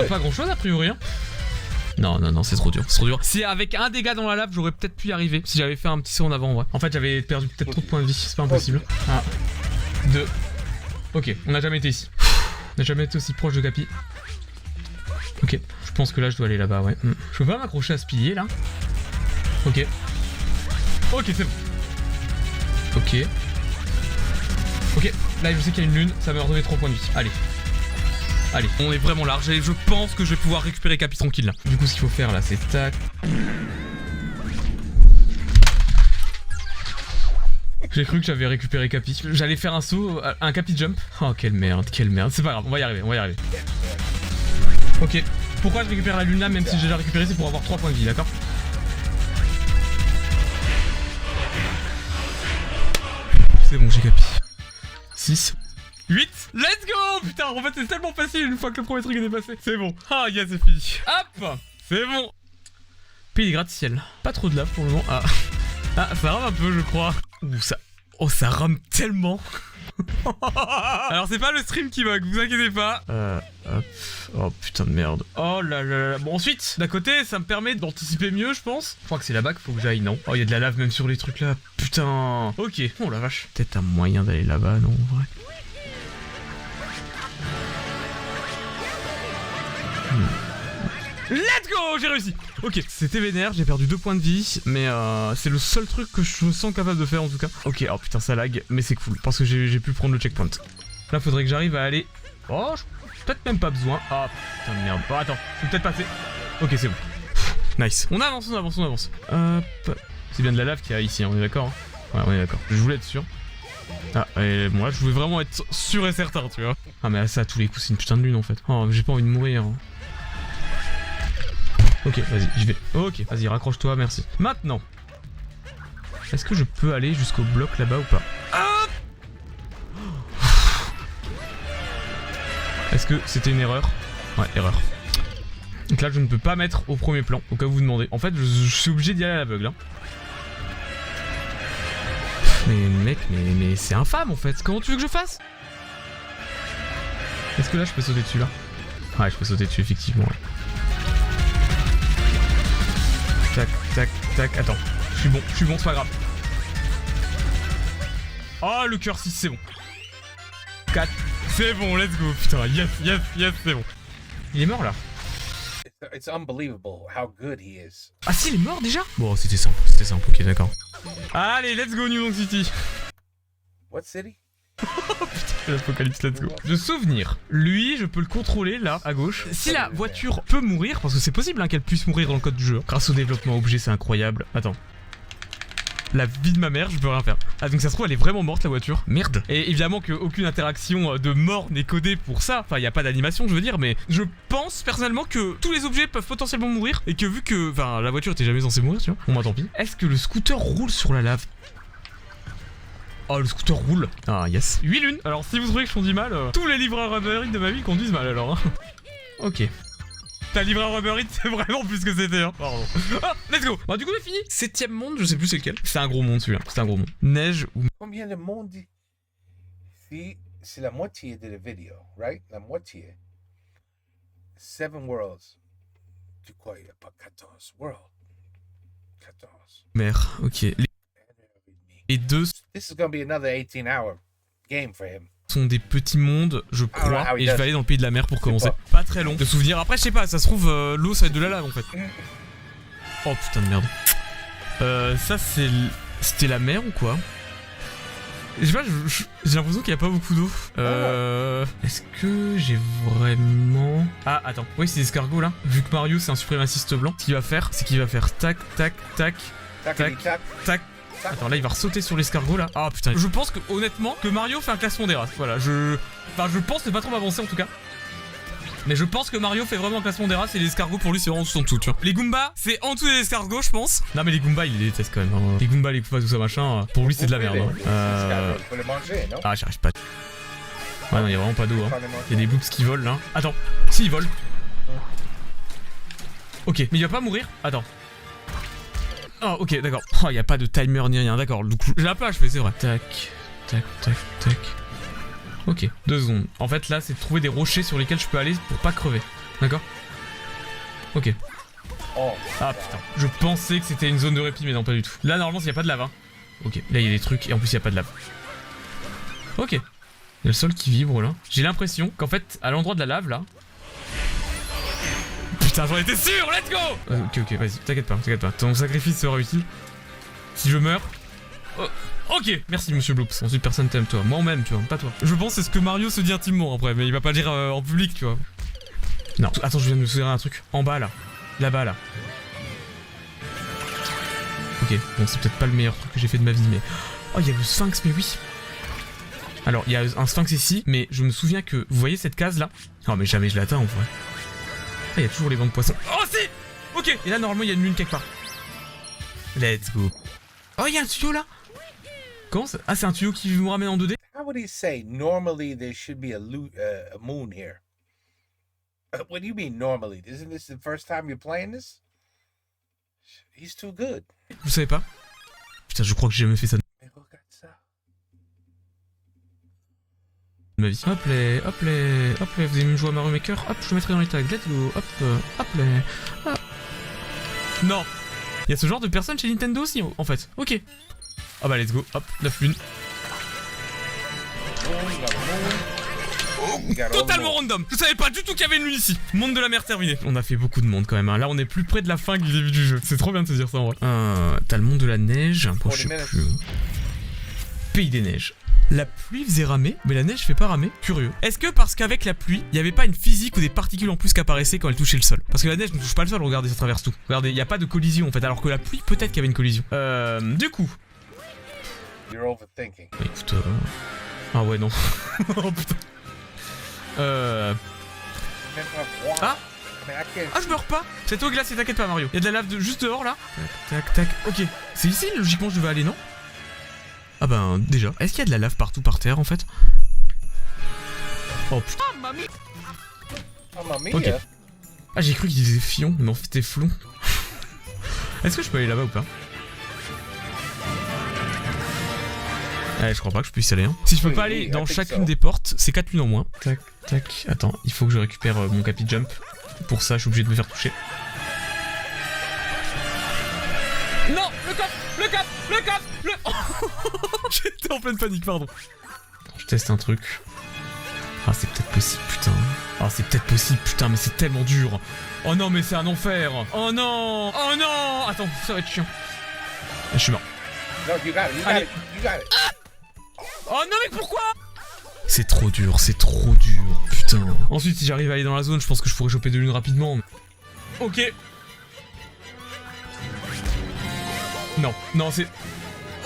Pas grand chose a priori, hein. Non, c'est trop dur, c'est trop dur. Si avec un dégât dans la lave, j'aurais peut-être pu y arriver. Si j'avais fait un petit saut en avant, en vrai. En fait, j'avais perdu peut-être trop de points de vie, c'est pas impossible. 1, 2. Ok, on n'a jamais été ici. On n'a jamais été aussi proche de Capi. Ok, je pense que là, je dois aller là-bas, ouais. Je peux pas m'accrocher à ce pilier, là. Ok. Ok, c'est bon. Ok. Ok, là, je sais qu'il y a une lune, ça va me redonner 3 points de vie. Allez, on est vraiment large et je pense que je vais pouvoir récupérer Capi tranquille là. Du coup, ce qu'il faut faire là, c'est tac. J'ai cru que j'avais récupéré Capi. J'allais faire un saut, un Capi jump. Oh, quelle merde. C'est pas grave, on va y arriver. Ok, pourquoi je récupère la lune là, même si j'ai déjà récupéré, c'est pour avoir 3 points de vie, d'accord? C'est bon, j'ai Capi. 6. 8. Let's go. Putain, en fait c'est tellement facile une fois que le premier truc est dépassé. C'est bon. Ah yes, c'est fini. Hop. C'est bon. Pays des gratte-ciel. Pas trop de lave pour le moment. Ah, ça rame un peu je crois. Ouh, ça... Oh, ça rame tellement. Alors c'est pas le stream qui bug, vous inquiétez pas. Hop. Oh putain de merde. Oh là là là. Bon ensuite, d'à côté, ça me permet d'anticiper mieux, je pense. Je crois que c'est là-bas qu'il faut que j'aille, non? Oh, il y a de la lave même sur les trucs là. Putain. Ok. Oh la vache. Peut-être un moyen d'aller là-bas, non, en vrai. Let's go, j'ai réussi. Ok, c'était vénère, j'ai perdu 2 points de vie, mais c'est le seul truc que je me sens capable de faire en tout cas. Ok, oh putain ça lag, mais c'est cool, parce que j'ai pu prendre le checkpoint. Là faudrait que j'arrive à aller... Oh, peut-être même pas besoin. Ah putain de merde. Oh attends, je peux peut-être passer. Ok, c'est bon. Nice. On avance, on avance, on avance. Hop. C'est bien de la lave qu'il y a ici, on est d'accord hein? Ouais, on est d'accord. Je voulais être sûr. Ah, et moi je voulais vraiment être sûr et certain, tu vois. Ah mais ça à tous les coups c'est une putain de lune en fait. Oh, j'ai pas envie de mourir. Hein. Ok, vas-y, j'y vais. Ok, vas-y, raccroche-toi, merci. Maintenant, est-ce que je peux aller jusqu'au bloc là-bas ou pas? Ah, est-ce que c'était une erreur? Ouais, erreur. Donc là, je ne peux pas mettre au premier plan, au cas où vous demandez. En fait, je suis obligé d'y aller à l'aveugle. Hein. Mais mec, mais c'est infâme en fait. Comment tu veux que je fasse? Est-ce que là, je peux sauter dessus là? Ouais, je peux sauter dessus, effectivement. Ouais. Tac, tac, tac, attends. Je suis bon, c'est pas grave. Oh, le cœur 6, c'est bon. 4, c'est bon, let's go, putain, yes, yes, yes, c'est bon. Il est mort là. It's unbelievable how good he is. Ah si, il est mort déjà? Bon, c'était simple, ok, d'accord. Allez, let's go New Donk City. What city? Oh putain, c'est l'apocalypse, let's go. De souvenir, lui, je peux le contrôler là, à gauche. Si la voiture peut mourir, parce que c'est possible hein, qu'elle puisse mourir dans le code du jeu, grâce au développement objet, c'est incroyable. Attends. La vie de ma mère, je peux rien faire. Ah donc ça se trouve elle est vraiment morte la voiture. Merde. Et évidemment qu'aucune interaction de mort n'est codée pour ça. Enfin il n'y a pas d'animation je veux dire, mais je pense personnellement que tous les objets peuvent potentiellement mourir. Et que vu que enfin la voiture était jamais censée mourir tu vois. Bon bah tant pis. Est-ce que le scooter roule sur la lave? Oh le scooter roule. Ah yes. 8 lunes. Alors si vous trouvez que je conduis mal, tous les livreurs Uber Eats de ma vie conduisent mal alors. Hein. Ok. T'as livreur Uber Eats, c'est vraiment plus que c'était, hein. Pardon. Ah, let's go. Bah, du coup, on est fini. 7ème monde, je sais plus c'est lequel. C'est un gros monde celui-là. C'est un gros monde. Neige ou. Combien de monde? C'est la moitié de la vidéo, right? La moitié. 7 worlds. Tu crois il n'y a pas 14 worlds? 14. Merde, ok. Les deux This is gonna be another 18-hour game for him. sont des petits mondes, je crois, et je vais aller dans le pays de la mer pour commencer. Pas. Pas très long de souvenir. Après, je sais pas, ça se trouve, l'eau ça va être de la lave en fait. Oh putain de merde. Ça c'est. C'était la mer ou quoi? Je sais pas, j'ai l'impression qu'il y a pas beaucoup d'eau. Est-ce que j'ai vraiment. Ah, attends. Oui, c'est escargot là. Vu que Mario c'est un suprémaciste blanc, ce qu'il va faire, c'est qu'il va faire tac, tac, tac, tac, tac. Attends, là il va ressauter sur l'escargot là. Ah putain, je pense que honnêtement que Mario fait un classement des races. Voilà, Enfin, je pense ne pas trop m'avancer en tout cas. Mais je pense que Mario fait vraiment un classement des races et l'escargot pour lui c'est vraiment en dessous, tu vois. Les Goombas, c'est en dessous des escargots, je pense. Non, mais les Goombas, il les déteste quand même. Hein. Les Goombas, les Koopas, tout ça machin, pour lui c'est de la merde. Hein. Faut les manger, non? Ah, j'arrive pas. Ouais, non, il y a vraiment pas d'eau. Hein. Il y a des bloops qui volent là. Attends, si, il vole. Ok, mais il va pas mourir. Attends. Oh, ok, d'accord. Oh, il y a pas de timer ni rien, d'accord. Du coup, j'ai un peu achevé, c'est vrai. Tac, tac, tac, tac. Ok, 2 secondes. En fait, là, c'est de trouver des rochers sur lesquels je peux aller pour pas crever. D'accord? Ok. Ah putain, je pensais que c'était une zone de répit, mais non, pas du tout. Là, normalement, il n'y a pas de lave. Hein. Ok, là, il y a des trucs et en plus, il n'y a pas de lave. Ok. Il y a le sol qui vibre là. J'ai l'impression qu'en fait, à l'endroit de la lave là. Putain, j'en étais sûr, let's go! Ok, vas-y, t'inquiète pas. Ton sacrifice sera utile. Si je meurs. Oh, ok, merci monsieur Bloops. Ensuite, personne t'aime, toi. Moi-même, tu vois, pas toi. Je pense que c'est ce que Mario se dit intimement après, mais il va pas le dire en public, tu vois. Non, attends, je viens de me souvenir d'un truc. En bas là. Là-bas là. Ok, bon, c'est peut-être pas le meilleur truc que j'ai fait de ma vie, mais. Oh, il y a le sphinx, mais oui. Alors, il y a un sphinx ici, mais je me souviens que. Vous voyez cette case là? Oh, mais jamais je l'atteins en vrai. Ah, il y a toujours les bancs de poissons. Oh, si! Ok, et là, normalement, il y a une lune quelque part. Let's go. Oh, il y a un tuyau là? Comment ça? Ah, c'est un tuyau qui me ramène en 2D? How would he say normally there should be a moon here? What do you mean normally? Isn't this the first time you're playing this? He's too good. Vous savez pas? Putain, je crois que j'ai jamais fait ça. Mais regarde ça. ma vie. Hop les, hop les, hop les, vous aimez jouer à Mario Maker? Hop, je mettrai dans les tags, let's go, hop, hop les, hop. Non. Il y a ce genre de personnes chez Nintendo aussi, en fait. Ok. Ah bah let's go, hop, 9 lunes. Totalement random. Je savais pas du tout qu'il y avait une lune ici. Monde de la mer terminé. On a fait beaucoup de monde quand même. Hein. Là, on est plus près de la fin que du début du jeu. C'est trop bien de se dire ça en vrai. T'as le monde de la neige. Bon, je sais plus. Pays des neiges. La pluie faisait ramer, mais la neige fait pas ramer. Curieux. Est-ce que parce qu'avec la pluie, il y avait pas une physique ou des particules en plus qui apparaissaient quand elle touchait le sol? Parce que la neige ne touche pas le sol, regardez, ça traverse tout. Regardez, il y a pas de collision en fait, alors que la pluie, peut-être qu'il y avait une collision. Du coup. Écoute, ah ouais, non. Oh putain. Ah! Ah, je meurs pas! C'est eau glacée, t'inquiète pas, Mario. Y'a de la lave juste dehors là. Tac, tac, tac. Ok. C'est ici, logiquement, je devais aller, non? Ah ben, déjà. Est-ce qu'il y a de la lave partout par terre en fait? Oh putain. Ok. Ah, j'ai cru qu'il disait fion, mais en fait c'était flon. Est-ce que je peux aller là-bas ou pas? Ouais, je crois pas que je puisse y aller. Hein. Si je peux pas aller dans chacune des portes, c'est 4 lunes en moins. Tac, tac. Attends, il faut que je récupère mon capi jump. Pour ça, je suis obligé de me faire toucher. Non, le coffre, le coffre, le coffre, le... J'étais en pleine panique, pardon. Je teste un truc. Ah, c'est peut-être possible, putain. Ah, c'est peut-être possible, putain, mais c'est tellement dur. Oh non, mais c'est un enfer. Oh non, oh non. Attends, ça va être chiant. Je suis mort. No, you got it, you got it, you got it. Oh non, mais pourquoi? C'est trop dur, putain. Ensuite, si j'arrive à aller dans la zone, je pense que je pourrais choper de l'une rapidement. Ok. Non, non, c'est...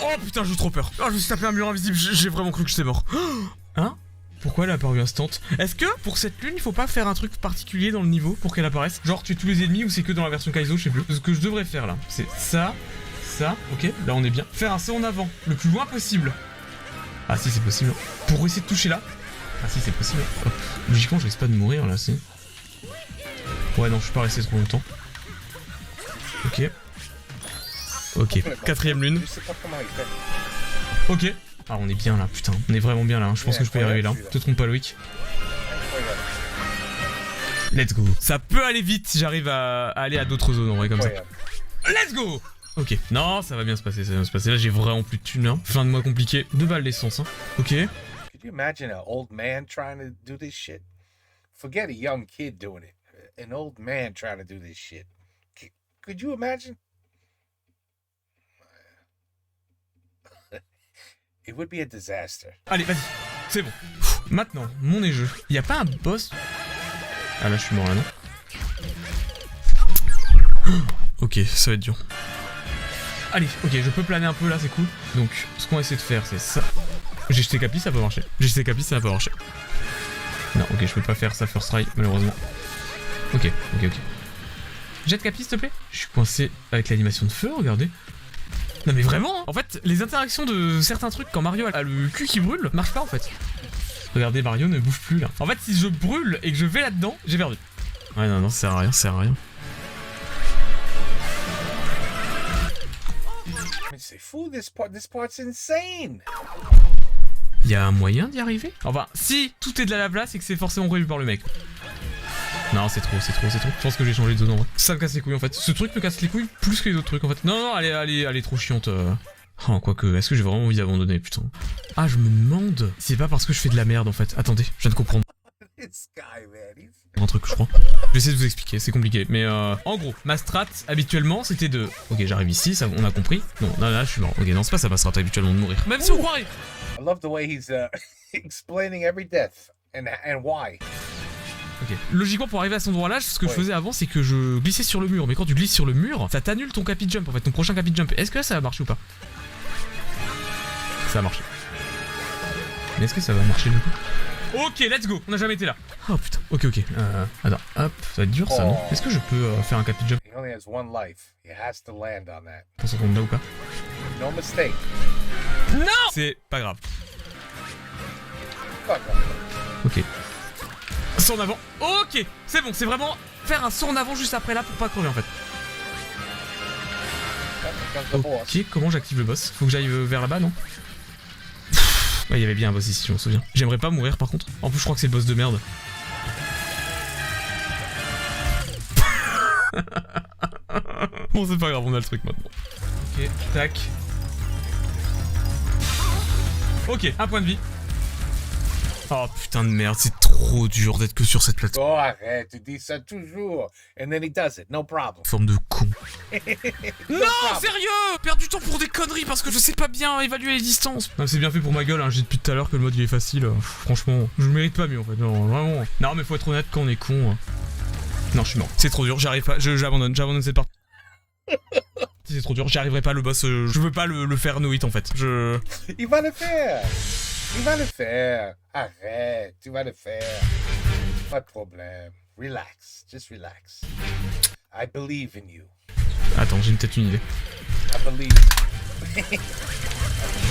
Oh putain, j'ai trop peur. Oh, je me suis tapé un mur invisible, j'ai vraiment cru que j'étais mort. Hein? Pourquoi elle a apparu instant? Est-ce que pour cette lune, il faut pas faire un truc particulier dans le niveau pour qu'elle apparaisse? Genre tuer tous les ennemis ou c'est que dans la version Kaizo, je sais plus. Ce que je devrais faire là, c'est ça, ça, ok, là on est bien. Faire un saut en avant, le plus loin possible. Ah si, c'est possible. Pour essayer de toucher là. Ah si, c'est possible. Hop. Logiquement, je risque pas de mourir là, si. Ouais, non, je suis pas resté trop longtemps. Ok. Ok, 4ème lune. Ok. Ah, on est bien là, putain. On est vraiment bien là. Hein. Je pense que je peux y arriver là. Te trompe pas, Loïc. Let's go. Ça peut aller vite si j'arrive à aller à d'autres zones en vrai comme ça. Let's go. Ok. Non, ça va bien se passer, ça va bien se passer. Là, j'ai vraiment plus de thunes. Hein. Fin de mois compliqué. 2 balles d'essence. Hein. Ok. Could you imagine an old man trying to do this shit? Forget a young kid doing it. An old man trying to do this shit. Could you imagine? It would be a disaster. Allez, vas-y. C'est bon. Maintenant, mon jeu. Y a pas un boss? Ah là, je suis mort là, non? Ok, ça va être dur. Allez, ok, je peux planer un peu là, c'est cool. Donc, ce qu'on va essayer de faire, c'est ça. J'ai jeté capi, ça peut marcher. J'ai jeté capi, ça va pas marcher. Non, ok, je peux pas faire ça first try, malheureusement. Ok, ok, ok. Jette capi, s'il te plaît. Je suis coincé avec l'animation de feu, regardez. Non mais vraiment, hein. En fait, les interactions de certains trucs quand Mario a le cul qui brûle, marchent pas en fait. Regardez, Mario ne bouge plus là. En fait, si je brûle et que je vais là-dedans, j'ai perdu. Ouais, non, non, ça sert à rien, ça sert à rien. Mais c'est fou, this part's insane. Y a un moyen d'y arriver? Enfin, si tout est de la lave là, c'est que c'est forcément prévu par le mec. Non, c'est trop, c'est trop, c'est trop. Je pense que j'ai changé de zone en vrai. Ça me casse les couilles en fait. Ce truc me casse les couilles plus que les autres trucs en fait. Non, non, elle est trop chiante. Oh, quoique, est-ce que j'ai vraiment envie d'abandonner, putain? Ah, je me demande. C'est pas parce que je fais de la merde en fait. Attendez, je viens de comprendre. Un truc, je crois. Je vais essayer de vous expliquer, c'est compliqué. Mais en gros, ma strat habituellement c'était de. Ok, j'arrive ici, ça, on a compris. Non, là, je suis mort. Ok, non, c'est pas ça ma strat habituellement de mourir. Même si on croirait. I love the way he's explaining every death and why. Ok. Logiquement, pour arriver à cet endroit-là, ce que je faisais avant, c'est que je glissais sur le mur. Mais quand tu glisses sur le mur, ça t'annule ton capi jump en fait, ton prochain capi jump. Est-ce que là, ça va marcher ou pas? Ça a marché. Mais est-ce que ça va marcher du coup? Ok, let's go. On n'a jamais été là. Oh putain. Ok, ok. Attends, hop. Ça va être dur ça, non? Est-ce que je peux faire un capi jump? He only has one life. He has to land on that. Pour ça qu'on là ou pas? No mistake. Non! C'est pas grave. Fuck off. Ok. Saut en avant. Ok, c'est bon, c'est vraiment faire un saut en avant juste après là pour pas crever en fait. Ok, comment j'active le boss? Faut que j'aille vers là-bas, non? Ouais, il y avait bien un boss ici, je m'en souviens. J'aimerais pas mourir par contre. En plus, je crois que c'est le boss de merde. Bon, c'est pas grave, on a le truc maintenant. Ok, tac. Ok, un point de vie. Oh putain de merde, c'est trop dur d'être que sur cette plateforme. Oh, arrête, tu dis ça toujours. And then he does it, no problem. Forme de con. Non, sérieux! Perdre du temps pour des conneries parce que je sais pas bien évaluer les distances. Non, c'est bien fait pour ma gueule, hein. J'ai dit depuis tout à l'heure que le mode il est facile. Franchement, je mérite pas mieux en fait. Non, vraiment. Non, mais faut être honnête quand on est con. Hein. Non, je suis mort. C'est trop dur, j'arrive pas. J'abandonne cette partie. C'est trop dur, j'y arriverai pas le boss. Je veux pas le faire no hit en fait. Il va le faire. Il va le faire. Arrête, tu vas le faire. Pas de problème. Relax, just relax. I believe in you. Attends, j'ai peut-être une idée. I believe.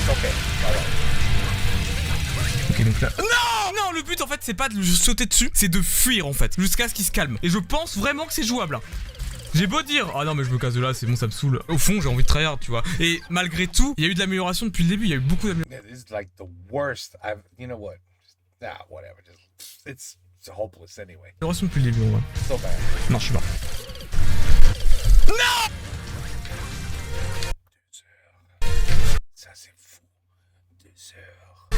Ok, alright. Ok, donc là. Non! Non, le but en fait, c'est pas de lui sauter dessus, c'est de fuir en fait, jusqu'à ce qu'il se calme. Et je pense vraiment que c'est jouable. Hein. J'ai beau dire, ah non mais je me casse de là, c'est bon, ça me saoule. Au fond, j'ai envie de tryhard, tu vois. Et malgré tout, il y a eu de l'amélioration depuis le début, il y a eu beaucoup d'amélioration. This is like the worst I've, you know what? Nah, whatever. Just, it's hopeless anyway. Amélioration depuis le début, ouais. So bad. Non, je suis pas. Non! Ça c'est fou. 2 heures.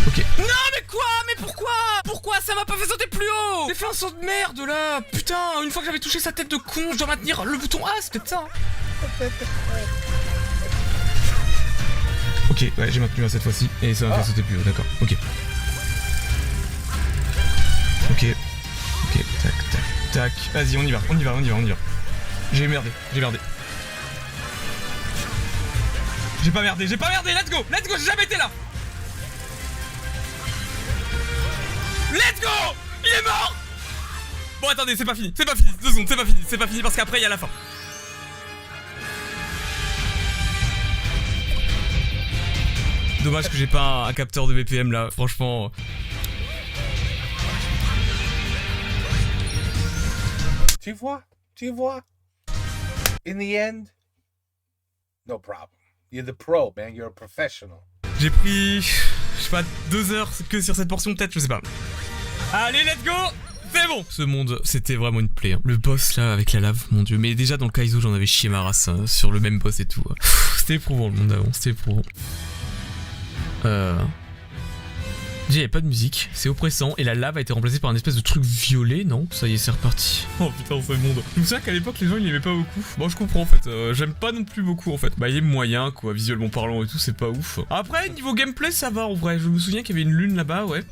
Ok. Non mais quoi? Mais pourquoi? Pourquoi ça m'a pas fait sauter plus haut? J'ai fait un saut de merde là. Putain, une fois que j'avais touché sa tête de con, je dois maintenir le bouton A, c'est peut-être ça. Hein. Ok, ouais, j'ai maintenu à cette fois-ci et ça m'a fait sauter plus haut, d'accord. Ok. Ok. Ok, tac, tac, tac. Vas-y, on y va. J'ai merdé. J'ai pas merdé, let's go, j'ai jamais été là. Let's go! Il est mort! Bon attendez, c'est pas fini, 2 secondes, c'est pas fini parce qu'après il y a la fin. Dommage que j'ai pas un capteur de BPM là, franchement. Tu vois? In the end, no problem. You're the pro, man. You're a professional. J'ai pris, je sais pas, 2 heures que sur cette portion peut-être, je sais pas. Allez, let's go! C'est bon! Ce monde, c'était vraiment une plaie. Hein. Le boss là, avec la lave, mon dieu. Mais déjà dans le Kaizo, j'en avais chié ma race hein, sur le même boss et tout. C'était éprouvant le monde d'avant, c'était éprouvant. Déjà, il n'y a pas de musique, c'est oppressant, et la lave a été remplacée par un espèce de truc violet, non? Ça y est, c'est reparti. Oh putain, ce monde. Je me souviens qu'à l'époque, les gens, ils l'aimaient pas beaucoup. Bon, je comprends, en fait. J'aime pas non plus beaucoup, en fait. Bah, il est moyen, quoi, visuellement parlant et tout, c'est pas ouf. Après, niveau gameplay, ça va, en vrai. Je me souviens qu'il y avait une lune là-bas, ouais.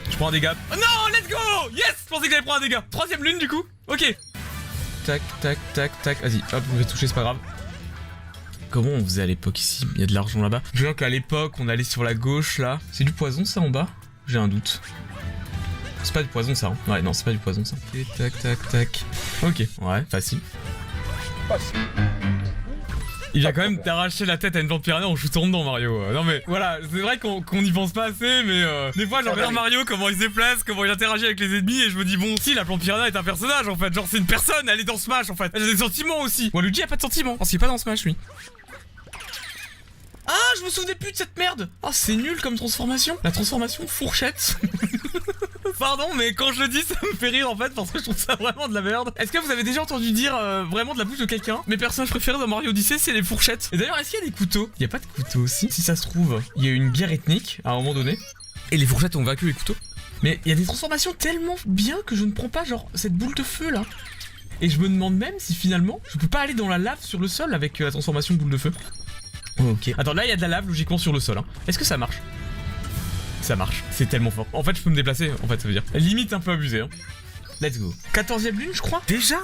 Je prends un dégât. Oh non, let's go! Yes! Je pensais que j'allais prendre un dégât. 3ème lune, du coup. Ok. Tac, tac, tac, tac. Vas-y, hop, je vais toucher, c'est pas grave. Comment on faisait à l'époque ici? Il y a de l'argent là-bas. Je veux qu'à l'époque, on allait sur la gauche là. C'est du poison ça en bas? J'ai un doute. C'est pas du poison ça. Hein. Ouais, non, c'est pas du poison ça. Ok, tac, tac, tac. Ok, ouais, facile. Il vient quand même t'arracher la tête à une plante piranha en shootant dedans, Mario. Non mais voilà, c'est vrai qu'on n'y pense pas assez, mais des fois, je regarde Mario, comment il se déplace, comment il interagit avec les ennemis, et je me dis, bon, si, la plante piranha est un personnage en fait. Genre, c'est une personne, elle est dans Smash en fait. Elle a des sentiments aussi. Bon, Luigi a pas de sentiments, parce qu'il est pas dans Smash lui. Ah, je me souvenais plus de cette merde. Ah, c'est nul comme transformation. La transformation fourchette. Pardon, mais quand je le dis, ça me fait rire en fait, parce que je trouve ça vraiment de la merde. Est-ce que vous avez déjà entendu dire vraiment de la bouche de quelqu'un? Mes personnages préférés dans Mario Odyssey, c'est les fourchettes. Et d'ailleurs, est-ce qu'il y a des couteaux? Il y a pas de couteaux aussi. Si ça se trouve, il y a eu une guerre ethnique à un moment donné, et les fourchettes ont vaincu les couteaux. Mais il y a des transformations tellement bien que je ne prends pas genre cette boule de feu là. Et je me demande même si finalement, je peux pas aller dans la lave sur le sol avec la transformation boule de feu. Ok. Attends, là il y a de la lave logiquement sur le sol. Hein. Est-ce que ça marche? Ça marche, c'est tellement fort. En fait, je peux me déplacer, en fait, ça veut dire. Limite un peu abusé, hein. Let's go. 14ème lune, je crois. Déjà?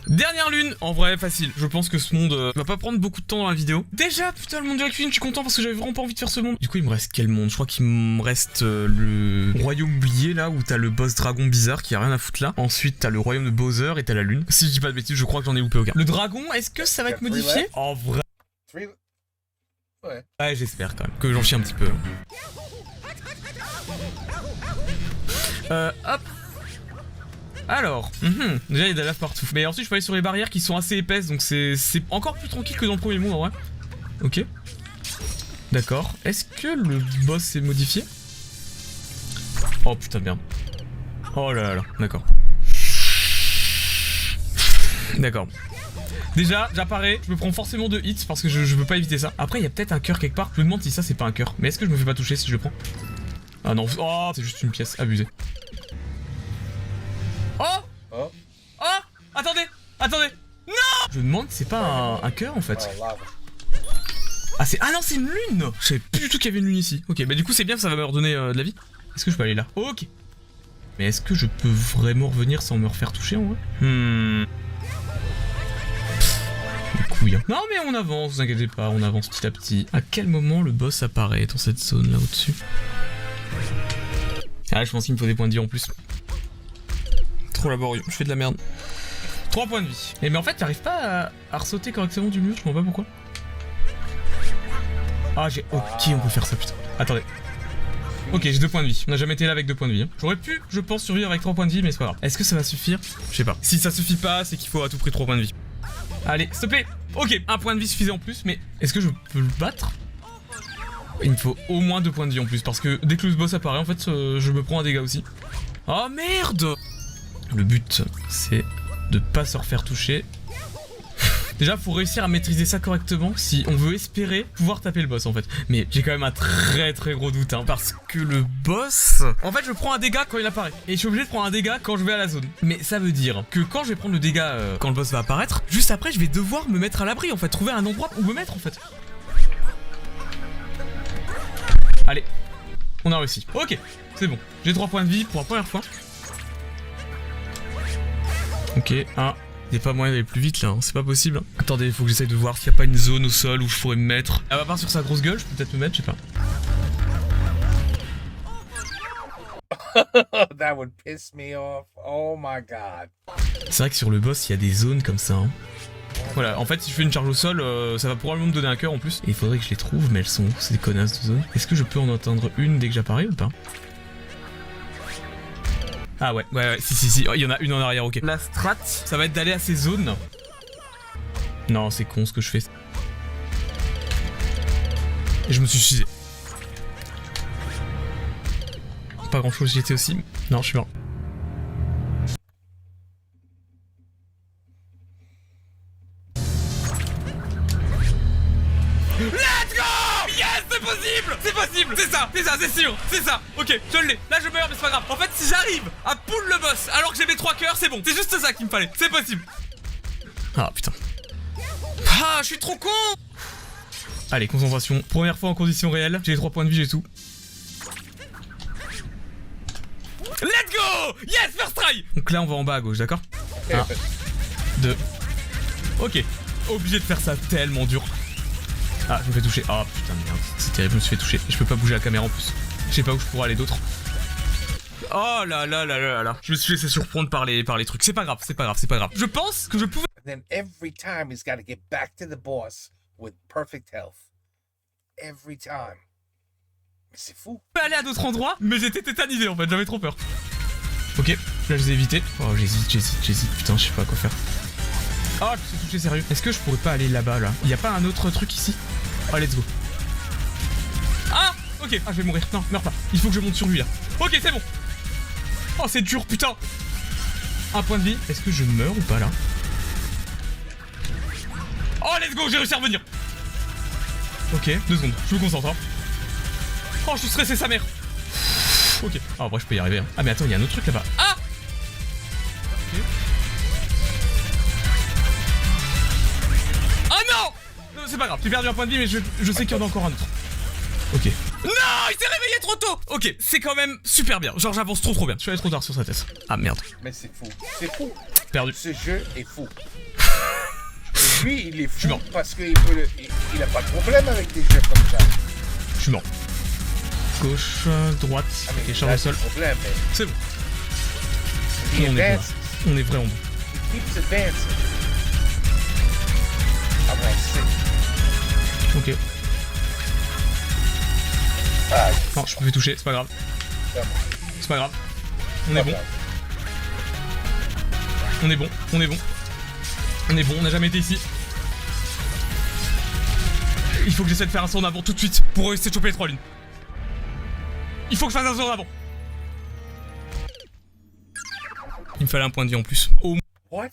Dernière lune, en vrai, facile. Je pense que ce monde va pas prendre beaucoup de temps dans la vidéo. Déjà, putain, le monde de la cuisine, je suis content parce que j'avais vraiment pas envie de faire ce monde. Du coup, il me reste quel monde? Je crois qu'il me reste le royaume oublié, là, où t'as le boss dragon bizarre qui a rien à foutre là. Ensuite, t'as le royaume de Bowser et t'as la lune. Si je dis pas de bêtises, je crois que j'en ai loupé aucun. Le dragon, est-ce que ça va être modifié? En vrai. Ouais, j'espère quand même que j'en chie un petit peu. Hop. Alors, déjà il y a de la lave partout. Mais ensuite je peux aller sur les barrières qui sont assez épaisses, donc c'est encore plus tranquille que dans le premier monde en vrai. Ok. D'accord. Est-ce que le boss est modifié? Oh putain de merde. Oh là là là, d'accord. D'accord. Déjà, j'apparais, je me prends forcément 2 hits parce que je veux pas éviter ça. Après, il y a peut-être un cœur quelque part. Je me demande si ça c'est pas un cœur. Mais est-ce que je me fais pas toucher si je le prends? Ah non, oh, c'est juste une pièce, abusé. Oh! Oh. Oh! Attendez! Attendez! Non! Je me demande si c'est pas un cœur en fait. Oh, lava. Ah c'est... Ah non, c'est une lune! Je savais plus du tout qu'il y avait une lune ici. Ok, bah du coup c'est bien, ça va me redonner de la vie. Est-ce que je peux aller là? Ok. Mais est-ce que je peux vraiment revenir sans me refaire toucher en vrai? Couille. Non mais on avance, vous inquiétez pas, on avance petit à petit. À quel moment le boss apparaît dans cette zone là au-dessus? Ah je pense qu'il me faut des points de vie en plus. Trop laborieux, je fais de la merde. 3 points de vie. Et mais en fait j'arrive pas à ressauter correctement du mur, je comprends pas pourquoi. Ah j'ai... Ok, on peut faire ça putain. Attendez. Ok, j'ai 2 points de vie. On n'a jamais été là avec 2 points de vie. Hein. J'aurais pu, je pense, survivre avec 3 points de vie, mais c'est pas grave. Est-ce que ça va suffire? Je sais pas. Si ça suffit pas, c'est qu'il faut à tout prix 3 points de vie. Allez, s'il te plaît. Ok, 1 point de vie suffisait en plus, mais est-ce que je peux le battre? Il me faut au moins 2 points de vie en plus, parce que dès que le boss apparaît, en fait, je me prends un dégât aussi. Oh merde! Le but, c'est de pas se refaire toucher. Déjà, faut réussir à maîtriser ça correctement si on veut espérer pouvoir taper le boss en fait. Mais j'ai quand même un très gros doute hein, parce que le boss... En fait, je prends un dégât quand il apparaît. Et je suis obligé de prendre un dégât quand je vais à la zone. Mais ça veut dire que quand je vais prendre le dégât quand le boss va apparaître, juste après, je vais devoir me mettre à l'abri en fait. Trouver un endroit où me mettre en fait. Allez. On a réussi. Ok, c'est bon. J'ai 3 points de vie pour la première fois. Ok, 1... Il n'y a pas moyen d'aller plus vite là, hein. C'est pas possible. Attendez, il faut que j'essaye de voir s'il n'y a pas une zone au sol où je pourrais me mettre. À part sur sa grosse gueule, je peux peut-être me mettre, je sais pas. That would piss me off. Oh my god. C'est vrai que sur le boss, il y a des zones comme ça. Hein. Voilà, en fait, si je fais une charge au sol, ça va probablement me donner un cœur en plus. Et il faudrait que je les trouve, mais elles sont où ces connasses de zones? Est-ce que je peux en atteindre une dès que j'apparais ou pas? Ah ouais, si, il y en a une en arrière, ok. La strat, ça va être d'aller à ces zones. Non, c'est con ce que je fais. Et je me suis suicidé. Pas grand chose, j'y étais aussi. Non, je suis mort. Let's go! Yes, c'est possible! C'est possible! C'est sûr! C'est ça! Ok, je l'ai! Là je meurs, mais c'est pas grave. En fait, si j'arrive à pull le boss alors que j'ai mes 3 cœurs, c'est bon. C'est juste ça qu'il me fallait. C'est possible. Ah putain. Ah, je suis trop con! Allez, concentration. Première fois en conditions réelles. J'ai les 3 points de vie, j'ai tout. Let's go! Yes, first try! Donc là, on va en bas à gauche, d'accord? 1, 2. Ok. Obligé de faire ça tellement dur. Ah, je me fais toucher. Oh putain de merde, c'est terrible, je me suis fait toucher. Je peux pas bouger la caméra en plus. Je sais pas où je pourrais aller d'autre. Oh là là là là là. Je me suis laissé surprendre par les trucs. C'est pas grave, c'est pas grave, c'est pas grave. Je pense que je pouvais... Then every time he's got to get back to the boss with perfect health. Every time. Mais c'est fou. Je peux aller à d'autres endroits, mais j'étais tétanisé en fait, j'avais trop peur. Ok, là je les ai évités. Oh j'hésite, putain je sais pas quoi faire. Oh, je me suis touché sérieux. Est-ce que je pourrais pas aller là-bas, là? Y a pas un autre truc ici? Oh, let's go. Ah, ok. Ah, je vais mourir. Non, meurs pas. Il faut que je monte sur lui, là. Ok, c'est bon. Oh, c'est dur, putain. 1 point de vie. Est-ce que je meurs ou pas, là? Oh, let's go, j'ai réussi à revenir. Ok, 2 secondes. Je me concentre. Hein. Oh, je suis stressé, sa mère. Ok. Ah, en vrai, je peux y arriver. Hein. Ah, mais attends, il y a un autre truc là-bas. Ah! Ok. C'est pas grave, j'ai perdu un point de vie, mais je sais qu'il y en a encore un autre. Ok. Non, il s'est réveillé trop tôt. Ok, c'est quand même super bien. Genre, j'avance trop bien. Je suis allé trop tard sur sa tête. Ah merde. Mais c'est fou. C'est fou. Perdu. Ce jeu est fou. Et lui, il est fou mort. parce qu'il il a pas de problème avec des jeux comme ça. Je suis mort. Gauche, droite. Ah, ok, charge au sol. C'est bon. On est vraiment bon. He keeps advancing. Ah ouais, c'est... Ok. Non, je me fais toucher, c'est pas grave. C'est pas grave. On est bon. On est bon, on est bon. On est bon, on n'a jamais été ici. Il faut que j'essaie de faire un saut en avant tout de suite pour essayer de choper les 3 lunes. Il faut que je fasse un saut en avant. Il me fallait un point de vie en plus. Au What?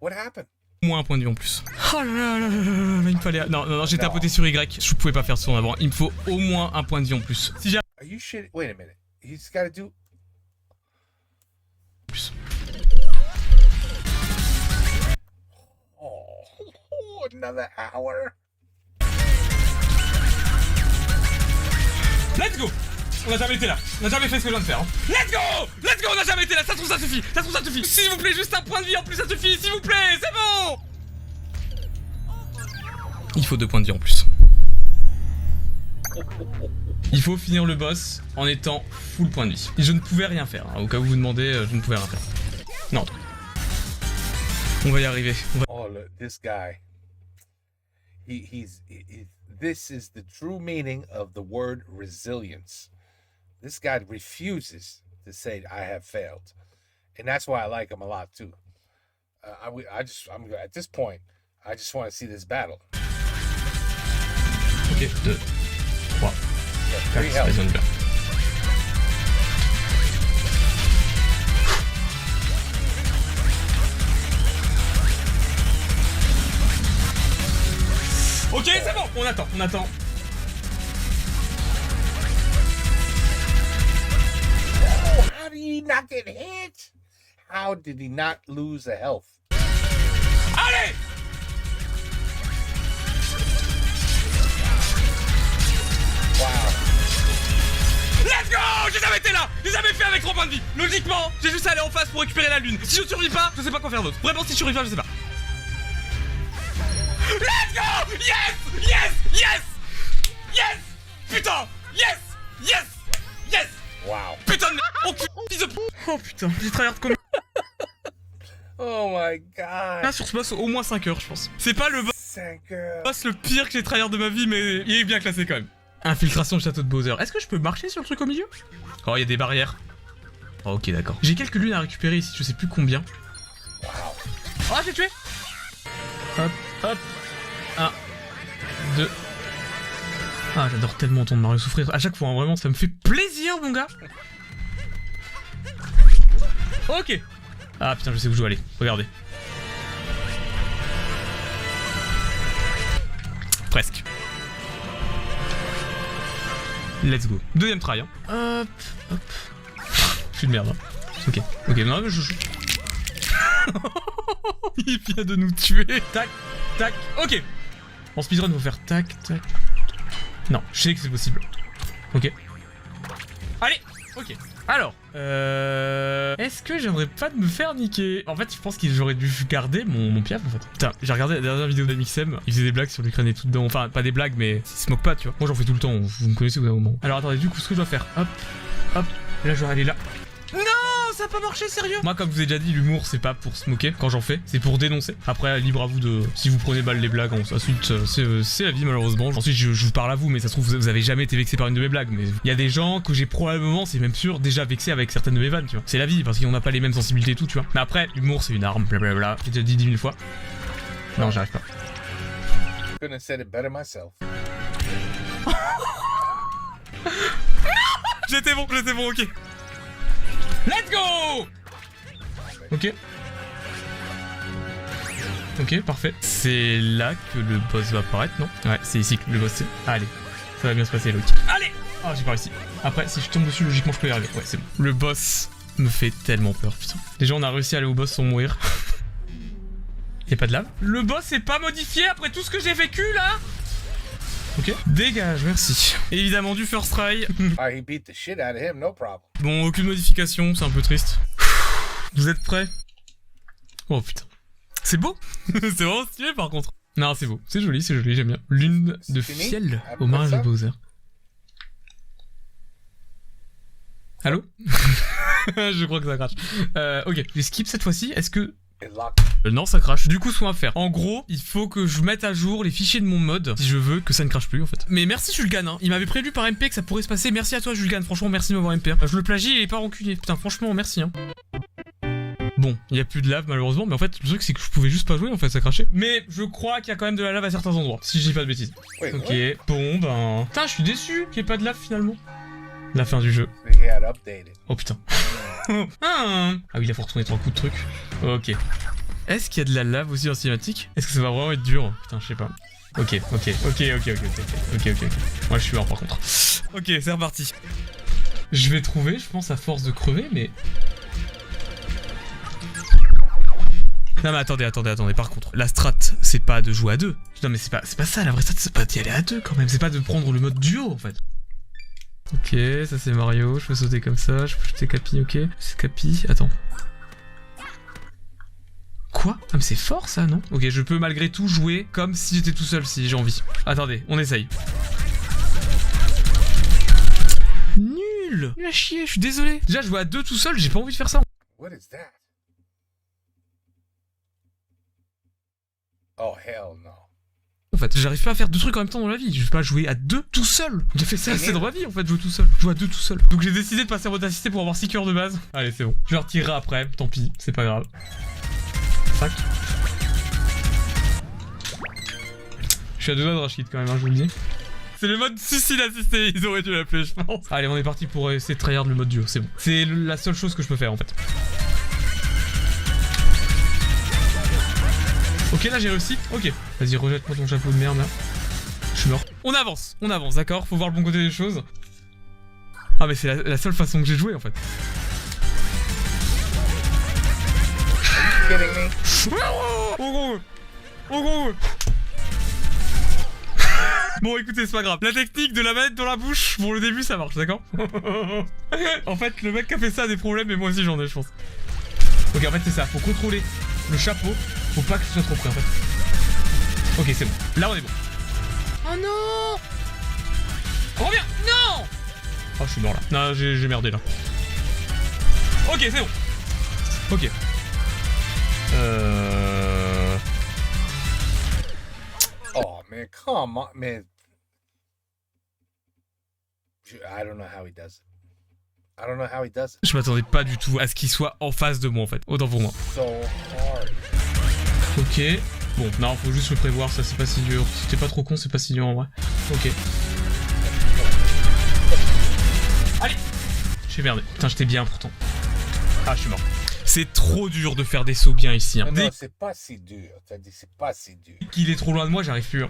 What happened? moins un point de vie en plus. Oh là là là là là là, il me fallait... Non, j'ai tapoté sur Y, je pouvais pas faire ça en avant. Il me faut au moins un point de vie en plus. Si j'ai... Are you shit? Wait a minute. He's gotta do... Plus. Oh, another hour? Let's go! On a jamais été là, on a jamais fait ce que je viens de faire. Hein. Let's go! Let's go, on a jamais été là, ça se trouve ça suffit, ça se trouve ça suffit. S'il vous plaît, juste un point de vie en plus, ça suffit, s'il vous plaît, c'est bon! Il faut 2 points de vie en plus. Il faut finir le boss en étant full point de vie. Et je ne pouvais rien faire, hein. Au cas où vous demandez, je ne pouvais rien faire. Non. On va y arriver. Oh, look, this guy. This is the true meaning of the word resilience. This guy refuses to say I have failed, and that's why I like him a lot too. I'm at this point, I just want to see this battle. Ok, 2, 3, 4, raison de bien. Ok, c'est bon, on attend. How did he not get hit? How did he not lose a health? Allez! Wow. Let's go! J'ai jamais été là! J'ai jamais fait avec 3 points de vie! Logiquement, j'ai juste à aller en face pour récupérer la lune. Si je survis pas, je sais pas quoi faire d'autre. Vraiment, si je survis pas, je sais pas. Let's go! Yes! Yes! Yes! Yes! Putain! Yes! Yes! Yes! Wow. Putain de merde! Oh, fils de p... Oh putain, j'ai tryhard comme... Oh my god. Là, sur ce boss, au moins 5 heures, je pense. C'est pas le boss le pire que j'ai tryhard de ma vie, mais il est bien classé quand même. Infiltration du château de Bowser. Est-ce que je peux marcher sur le truc au milieu? Oh, il y a des barrières. Oh, ok, d'accord. J'ai quelques lunes à récupérer ici, je sais plus combien. Wow. Oh, j'ai tué! Hop, hop. 1, 2. Ah, j'adore tellement entendre Mario souffrir. À chaque fois, hein, vraiment, ça me fait plaisir, mon gars. Ok. Ah putain, je sais où je dois aller. Regardez. Presque. Let's go. Deuxième try. Hein. Hop, hop. Je suis de merde. Hein. Ok, non, mais je... Il vient de nous tuer. Tac, tac. Ok. En speedrun, il faut faire tac, tac. Non, je sais que c'est possible. Ok. Allez. Ok. Alors, est-ce que j'aimerais pas de me faire niquer? En fait, je pense que j'aurais dû garder mon piaf en fait. Putain, j'ai regardé la dernière vidéo d'Amixem, il faisait des blagues sur l'Ukraine et tout dedans. Enfin, pas des blagues, mais il se moque pas, tu vois. Moi, j'en fais tout le temps, vous me connaissez au bout d'un moment. Alors, attendez, du coup, ce que je dois faire, hop, hop, là, je dois aller là. Non, ça a pas marché, sérieux. Moi, comme je vous ai déjà dit, l'humour, c'est pas pour se moquer quand j'en fais, c'est pour dénoncer. Après, libre à vous de... Si vous prenez mal les blagues, ensuite, c'est la vie, malheureusement. Ensuite, je vous parle à vous, mais ça se trouve, vous avez jamais été vexé par une de mes blagues. Mais il y a des gens que j'ai probablement, c'est même sûr, déjà vexé avec certaines de mes vannes, tu vois. C'est la vie, parce qu'on n'a pas les mêmes sensibilités et tout, tu vois. Mais après, l'humour, c'est une arme, blablabla. J'ai déjà dit 10 000 fois. Non, j'arrive pas. Couldn't have said it better myself. J'étais bon, ok. Let's go! Ok. Ok, parfait. C'est là que le boss va apparaître, non? Ouais, c'est ici que le boss est. Allez, ça va bien se passer, Loki. Allez! Oh, j'ai pas réussi. Après, si je tombe dessus, logiquement, je peux y arriver. Ouais, c'est bon. Le boss me fait tellement peur, putain. Déjà, on a réussi à aller au boss sans mourir. Y'a pas de lave? Le boss est pas modifié après tout ce que j'ai vécu, là? Ok. Dégage, merci. Évidemment, du first try. Ah, he beat the shit out of him, no problem. Bon, aucune modification, c'est un peu triste. Vous êtes prêts? Oh putain. C'est beau. C'est vraiment stylé par contre. Non, c'est beau. C'est joli, j'aime bien. Lune de fiel au mariage de Bowser. Allô? Je crois que ça crache. Ok, j'ai skip cette fois-ci. Est-ce que... non, ça crache. Du coup, ce qu'on va faire. En gros, il faut que je mette à jour les fichiers de mon mode si je veux que ça ne crache plus en fait. Mais merci Julgan, hein. Il m'avait prévenu par MP que ça pourrait se passer. Merci à toi Julgan, franchement merci de m'avoir MP. Je le plagie et il est pas rancunier. Putain, franchement, merci hein. Bon, il y a plus de lave malheureusement, mais en fait, le truc c'est que je pouvais juste pas jouer en fait, ça crachait. Mais je crois qu'il y a quand même de la lave à certains endroits, si je dis pas de bêtises. Wait, Ok, what? bon ben... Putain, je suis déçu qu'il n'y ait pas de lave finalement. La fin du jeu. They had updated. Oh putain. Ah oui, il a faut retourner 3 coups de truc. Ok. Est-ce qu'il y a de la lave aussi en cinématique? Est-ce que ça va vraiment être dur? Putain, je sais pas. Ok. Moi, je suis mort par contre. Ok, c'est reparti. Je vais trouver, je pense, à force de crever, mais... Non mais attendez, par contre, la strat, c'est pas de jouer à 2. Non mais c'est pas ça, la vraie strat, c'est pas d'y aller à 2 quand même, c'est pas de prendre le mode duo en fait. Ok, ça c'est Mario, je peux sauter comme ça, je peux jeter Capi, ok. C'est Capi, attends. Quoi? Ah mais c'est fort ça, non? Ok, je peux malgré tout jouer comme si j'étais tout seul si j'ai envie. Attendez, on essaye. Nul! Nul à chier, je suis désolé. Déjà, jouer à 2 tout seul, j'ai pas envie de faire ça. What is that? Oh, hell no. En fait, j'arrive pas à faire 2 trucs en même temps dans la vie. Je vais pas jouer à 2 tout seul. J'ai fait ça assez dans ma vie en fait, jouer tout seul. Jouer à 2 tout seul. Donc j'ai décidé de passer en mode assisté pour avoir 6 cœurs de base. Allez, c'est bon. Je le retirerai après, tant pis, c'est pas grave. 5. Je suis à 2 doigts de rage quand même, hein, je vous le dis. C'est le mode suicide assisté, ils auraient dû l'appeler, je pense. Allez, on est parti pour essayer de tryhard le mode duo, c'est bon. C'est la seule chose que je peux faire en fait. Ok, là j'ai réussi. Ok. Vas-y, rejette-moi ton chapeau de merde là. Je suis mort. On avance, d'accord. Faut voir le bon côté des choses. Ah, mais c'est la seule façon que j'ai de jouer en fait. Are you kidding me? Oh gros. Bon écoutez, c'est pas grave. La technique de la manette dans la bouche, pour le début ça marche, d'accord? En fait, le mec qui a fait ça a des problèmes, et moi aussi j'en ai, je pense. Ok, en fait c'est ça, faut contrôler le chapeau, faut pas que ce soit trop près en fait. Ok, c'est bon. Là on est bon. Oh non! Reviens! Non! Oh, je suis mort là. Non, j'ai merdé là. Ok, c'est bon. Ok. Oh, man, come on, man. I don't know how he does it. Je m'attendais pas du tout à ce qu'il soit en face de moi en fait. Autant pour moi. So hard. Ok. Bon, non, faut juste le prévoir, ça c'est pas si dur. Si t'es pas trop con, c'est pas si dur en vrai. Ok. Allez! J'ai merdé. Putain, j'étais bien pourtant. Ah, je suis mort. C'est trop dur de faire des sauts bien ici. Hein. Non, Dès c'est pas si dur. T'as dit c'est pas si dur. qu'il est trop loin de moi, j'arrive plus. Hein.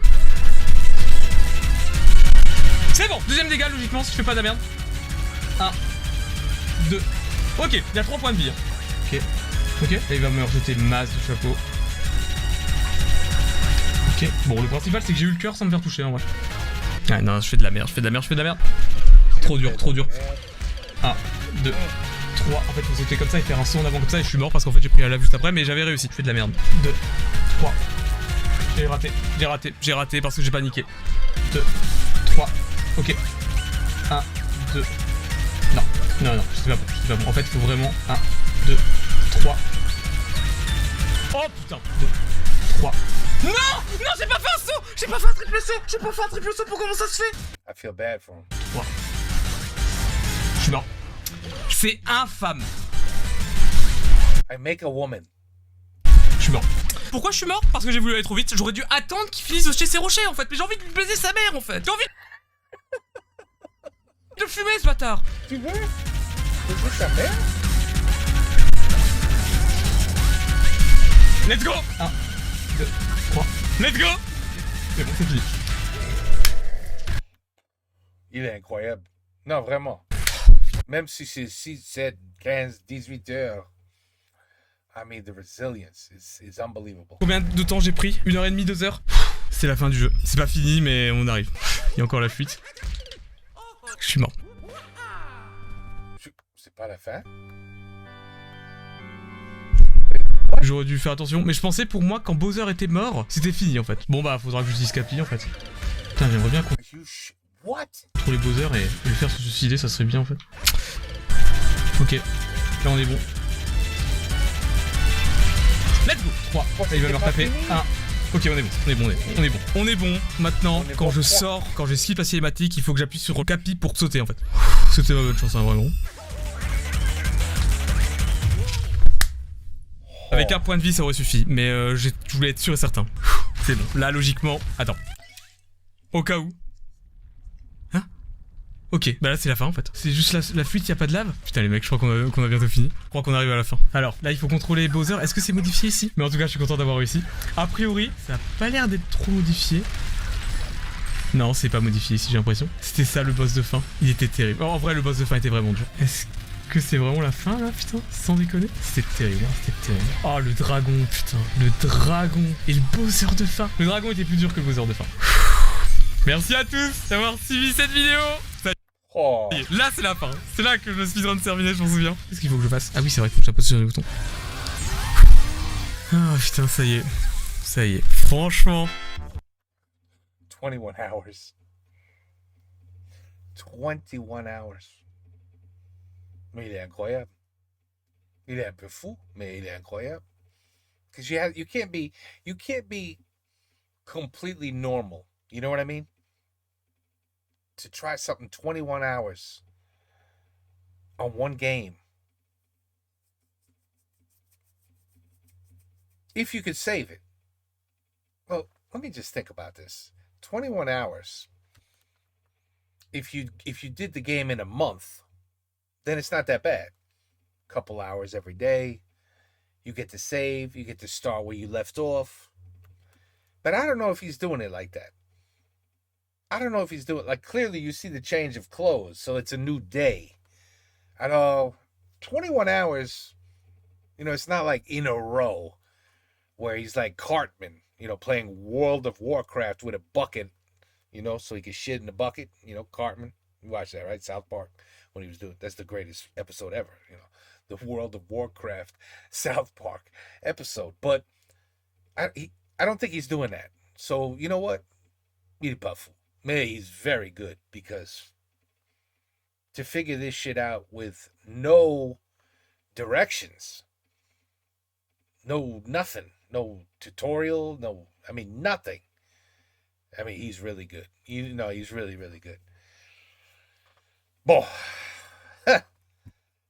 C'est bon, deuxième dégât logiquement si je fais pas de la merde. 1, 2. Ok, il y a 3 points de vie. Hein. Ok. Là, il va me rejeter masse de chapeau. Ok. Bon, le principal c'est que j'ai eu le cœur sans me faire toucher en vrai. Ah non, je fais de la merde. Trop dur. 1, 2, 3. En fait, faut sauter comme ça et faire un saut en avant comme ça et je suis mort parce qu'en fait j'ai pris la lave juste après, mais j'avais réussi. Je fais de la merde. 2, 3. J'ai raté parce que j'ai paniqué. 2, 3. Ok. 1, 2. Non, j'étais pas bon. En fait, faut vraiment 1, 2, 3. Oh putain. 2, 3. Non, j'ai pas fait un saut. J'ai pas fait un triple saut. Pour comment ça se fait? I feel bad for him. 3. Je suis mort. C'est infâme. I make a woman. Je suis mort. Pourquoi je suis mort? Parce que j'ai voulu aller trop vite. J'aurais dû attendre qu'il finisse chez ses rochers en fait. Mais j'ai envie de lui baiser sa mère en fait. J'ai envie de fumer ce bâtard. Tu veux? Baiser sa mère? Let's go. 1, 2, 3. Let's go. C'est bon, c'est fini. Il est incroyable. Non, vraiment. Même si c'est 6, 7, 15, 18 heures. I mean, the resilience is unbelievable. Combien de temps j'ai pris? 1h30, 2 heures? C'est la fin du jeu. C'est pas fini, mais on arrive. Il y a encore la fuite. Je suis mort. C'est pas la fin? J'aurais dû faire attention, mais je pensais pour moi quand Bowser était mort, c'était fini en fait. Bon bah faudra que j'utilise Capi en fait. Putain, j'aimerais bien What? contrôler Bowser et le faire se suicider, ça serait bien en fait. Ok, là on est bon. Let's go. 3, là, il va me retaper. 1. Ok, on est bon. Maintenant, quand je sors, quand je skip la cinématique, il faut que j'appuie sur Capi pour sauter en fait. C'était ma bonne chance, hein, vraiment. Avec un point de vie, ça aurait suffi, mais je voulais être sûr et certain. C'est bon. Là, logiquement... Attends. Au cas où. Hein? Ok, bah là c'est la fin en fait. C'est juste la fuite, y a pas de lave. Putain les mecs, je crois qu'on a bientôt fini. Je crois qu'on arrive à la fin. Alors, là il faut contrôler Bowser. Est-ce que c'est modifié ici? Mais en tout cas, je suis content d'avoir réussi. A priori, ça a pas l'air d'être trop modifié. Non, c'est pas modifié ici, j'ai l'impression. C'était ça le boss de fin. Il était terrible. Oh, en vrai, le boss de fin était vraiment dur. Est-ce que c'est vraiment la fin là, putain? Sans déconner. C'était terrible, hein, c'était terrible. Oh, le dragon, putain. Le dragon. Et le Bowser de fin. Le dragon était plus dur que le Bowser de fin. Merci à tous d'avoir suivi cette vidéo. Oh. Là c'est la fin. C'est là que je me suis en train de terminer, je m'en souviens. Qu'est-ce qu'il faut que je fasse? Ah oui c'est vrai, il faut que j'appuie sur les boutons. Ah putain, ça y est. Ça y est. Franchement. 21 hours. 21 hours. Mais il est incroyable. Il est un peu fou, mais il est incroyable. Because you can't be completely normal. You know what I mean? To try something 21 hours on one game. If you could save it. Well, let me just think about this. 21 hours. If you did the game in a month, then it's not that bad. Couple hours every day. You get to save, you get to start where you left off. But I don't know if he's doing it like that. I don't know if he's doing like clearly you see the change of clothes, so it's a new day. I know 21 hours, you know, it's not like in a row where he's like Cartman, you know, playing World of Warcraft with a bucket, you know, so he can shit in the bucket, you know, Cartman. You watch that, right? South Park when he was doing that's the greatest episode ever, you know, the World of Warcraft South Park episode. But I don't think he's doing that. So, you know what? Puffle. Man, he's very good because to figure this shit out with no directions, no nothing, no tutorial, no, I mean, nothing. I mean, he's really good. You know, he's really, really good. Boy,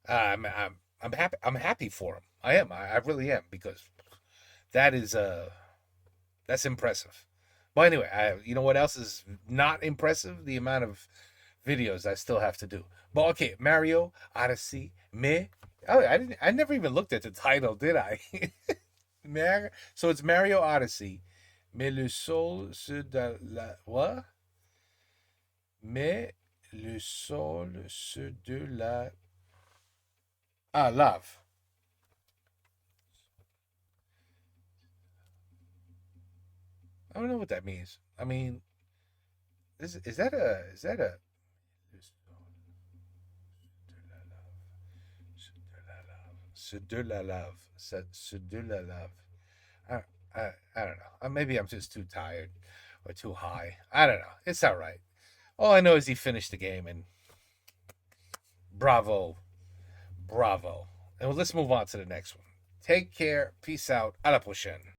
I'm happy. I'm happy for him. I am. I really am because that is that's impressive. But anyway, you know what else is not impressive? The amount of videos I still have to do. But okay, Mario Odyssey. I never even looked at the title, did I? So it's Mario Odyssey. Mais le sol se de la what? Mais le sol se de la lave. I don't know what that means. I mean, is that a se de la lave. Se de la lave. I don't know. Maybe I'm just too tired or too high. I don't know. It's all right. All I know is he finished the game and bravo. Bravo. And let's move on to the next one. Take care. Peace out. À la prochaine.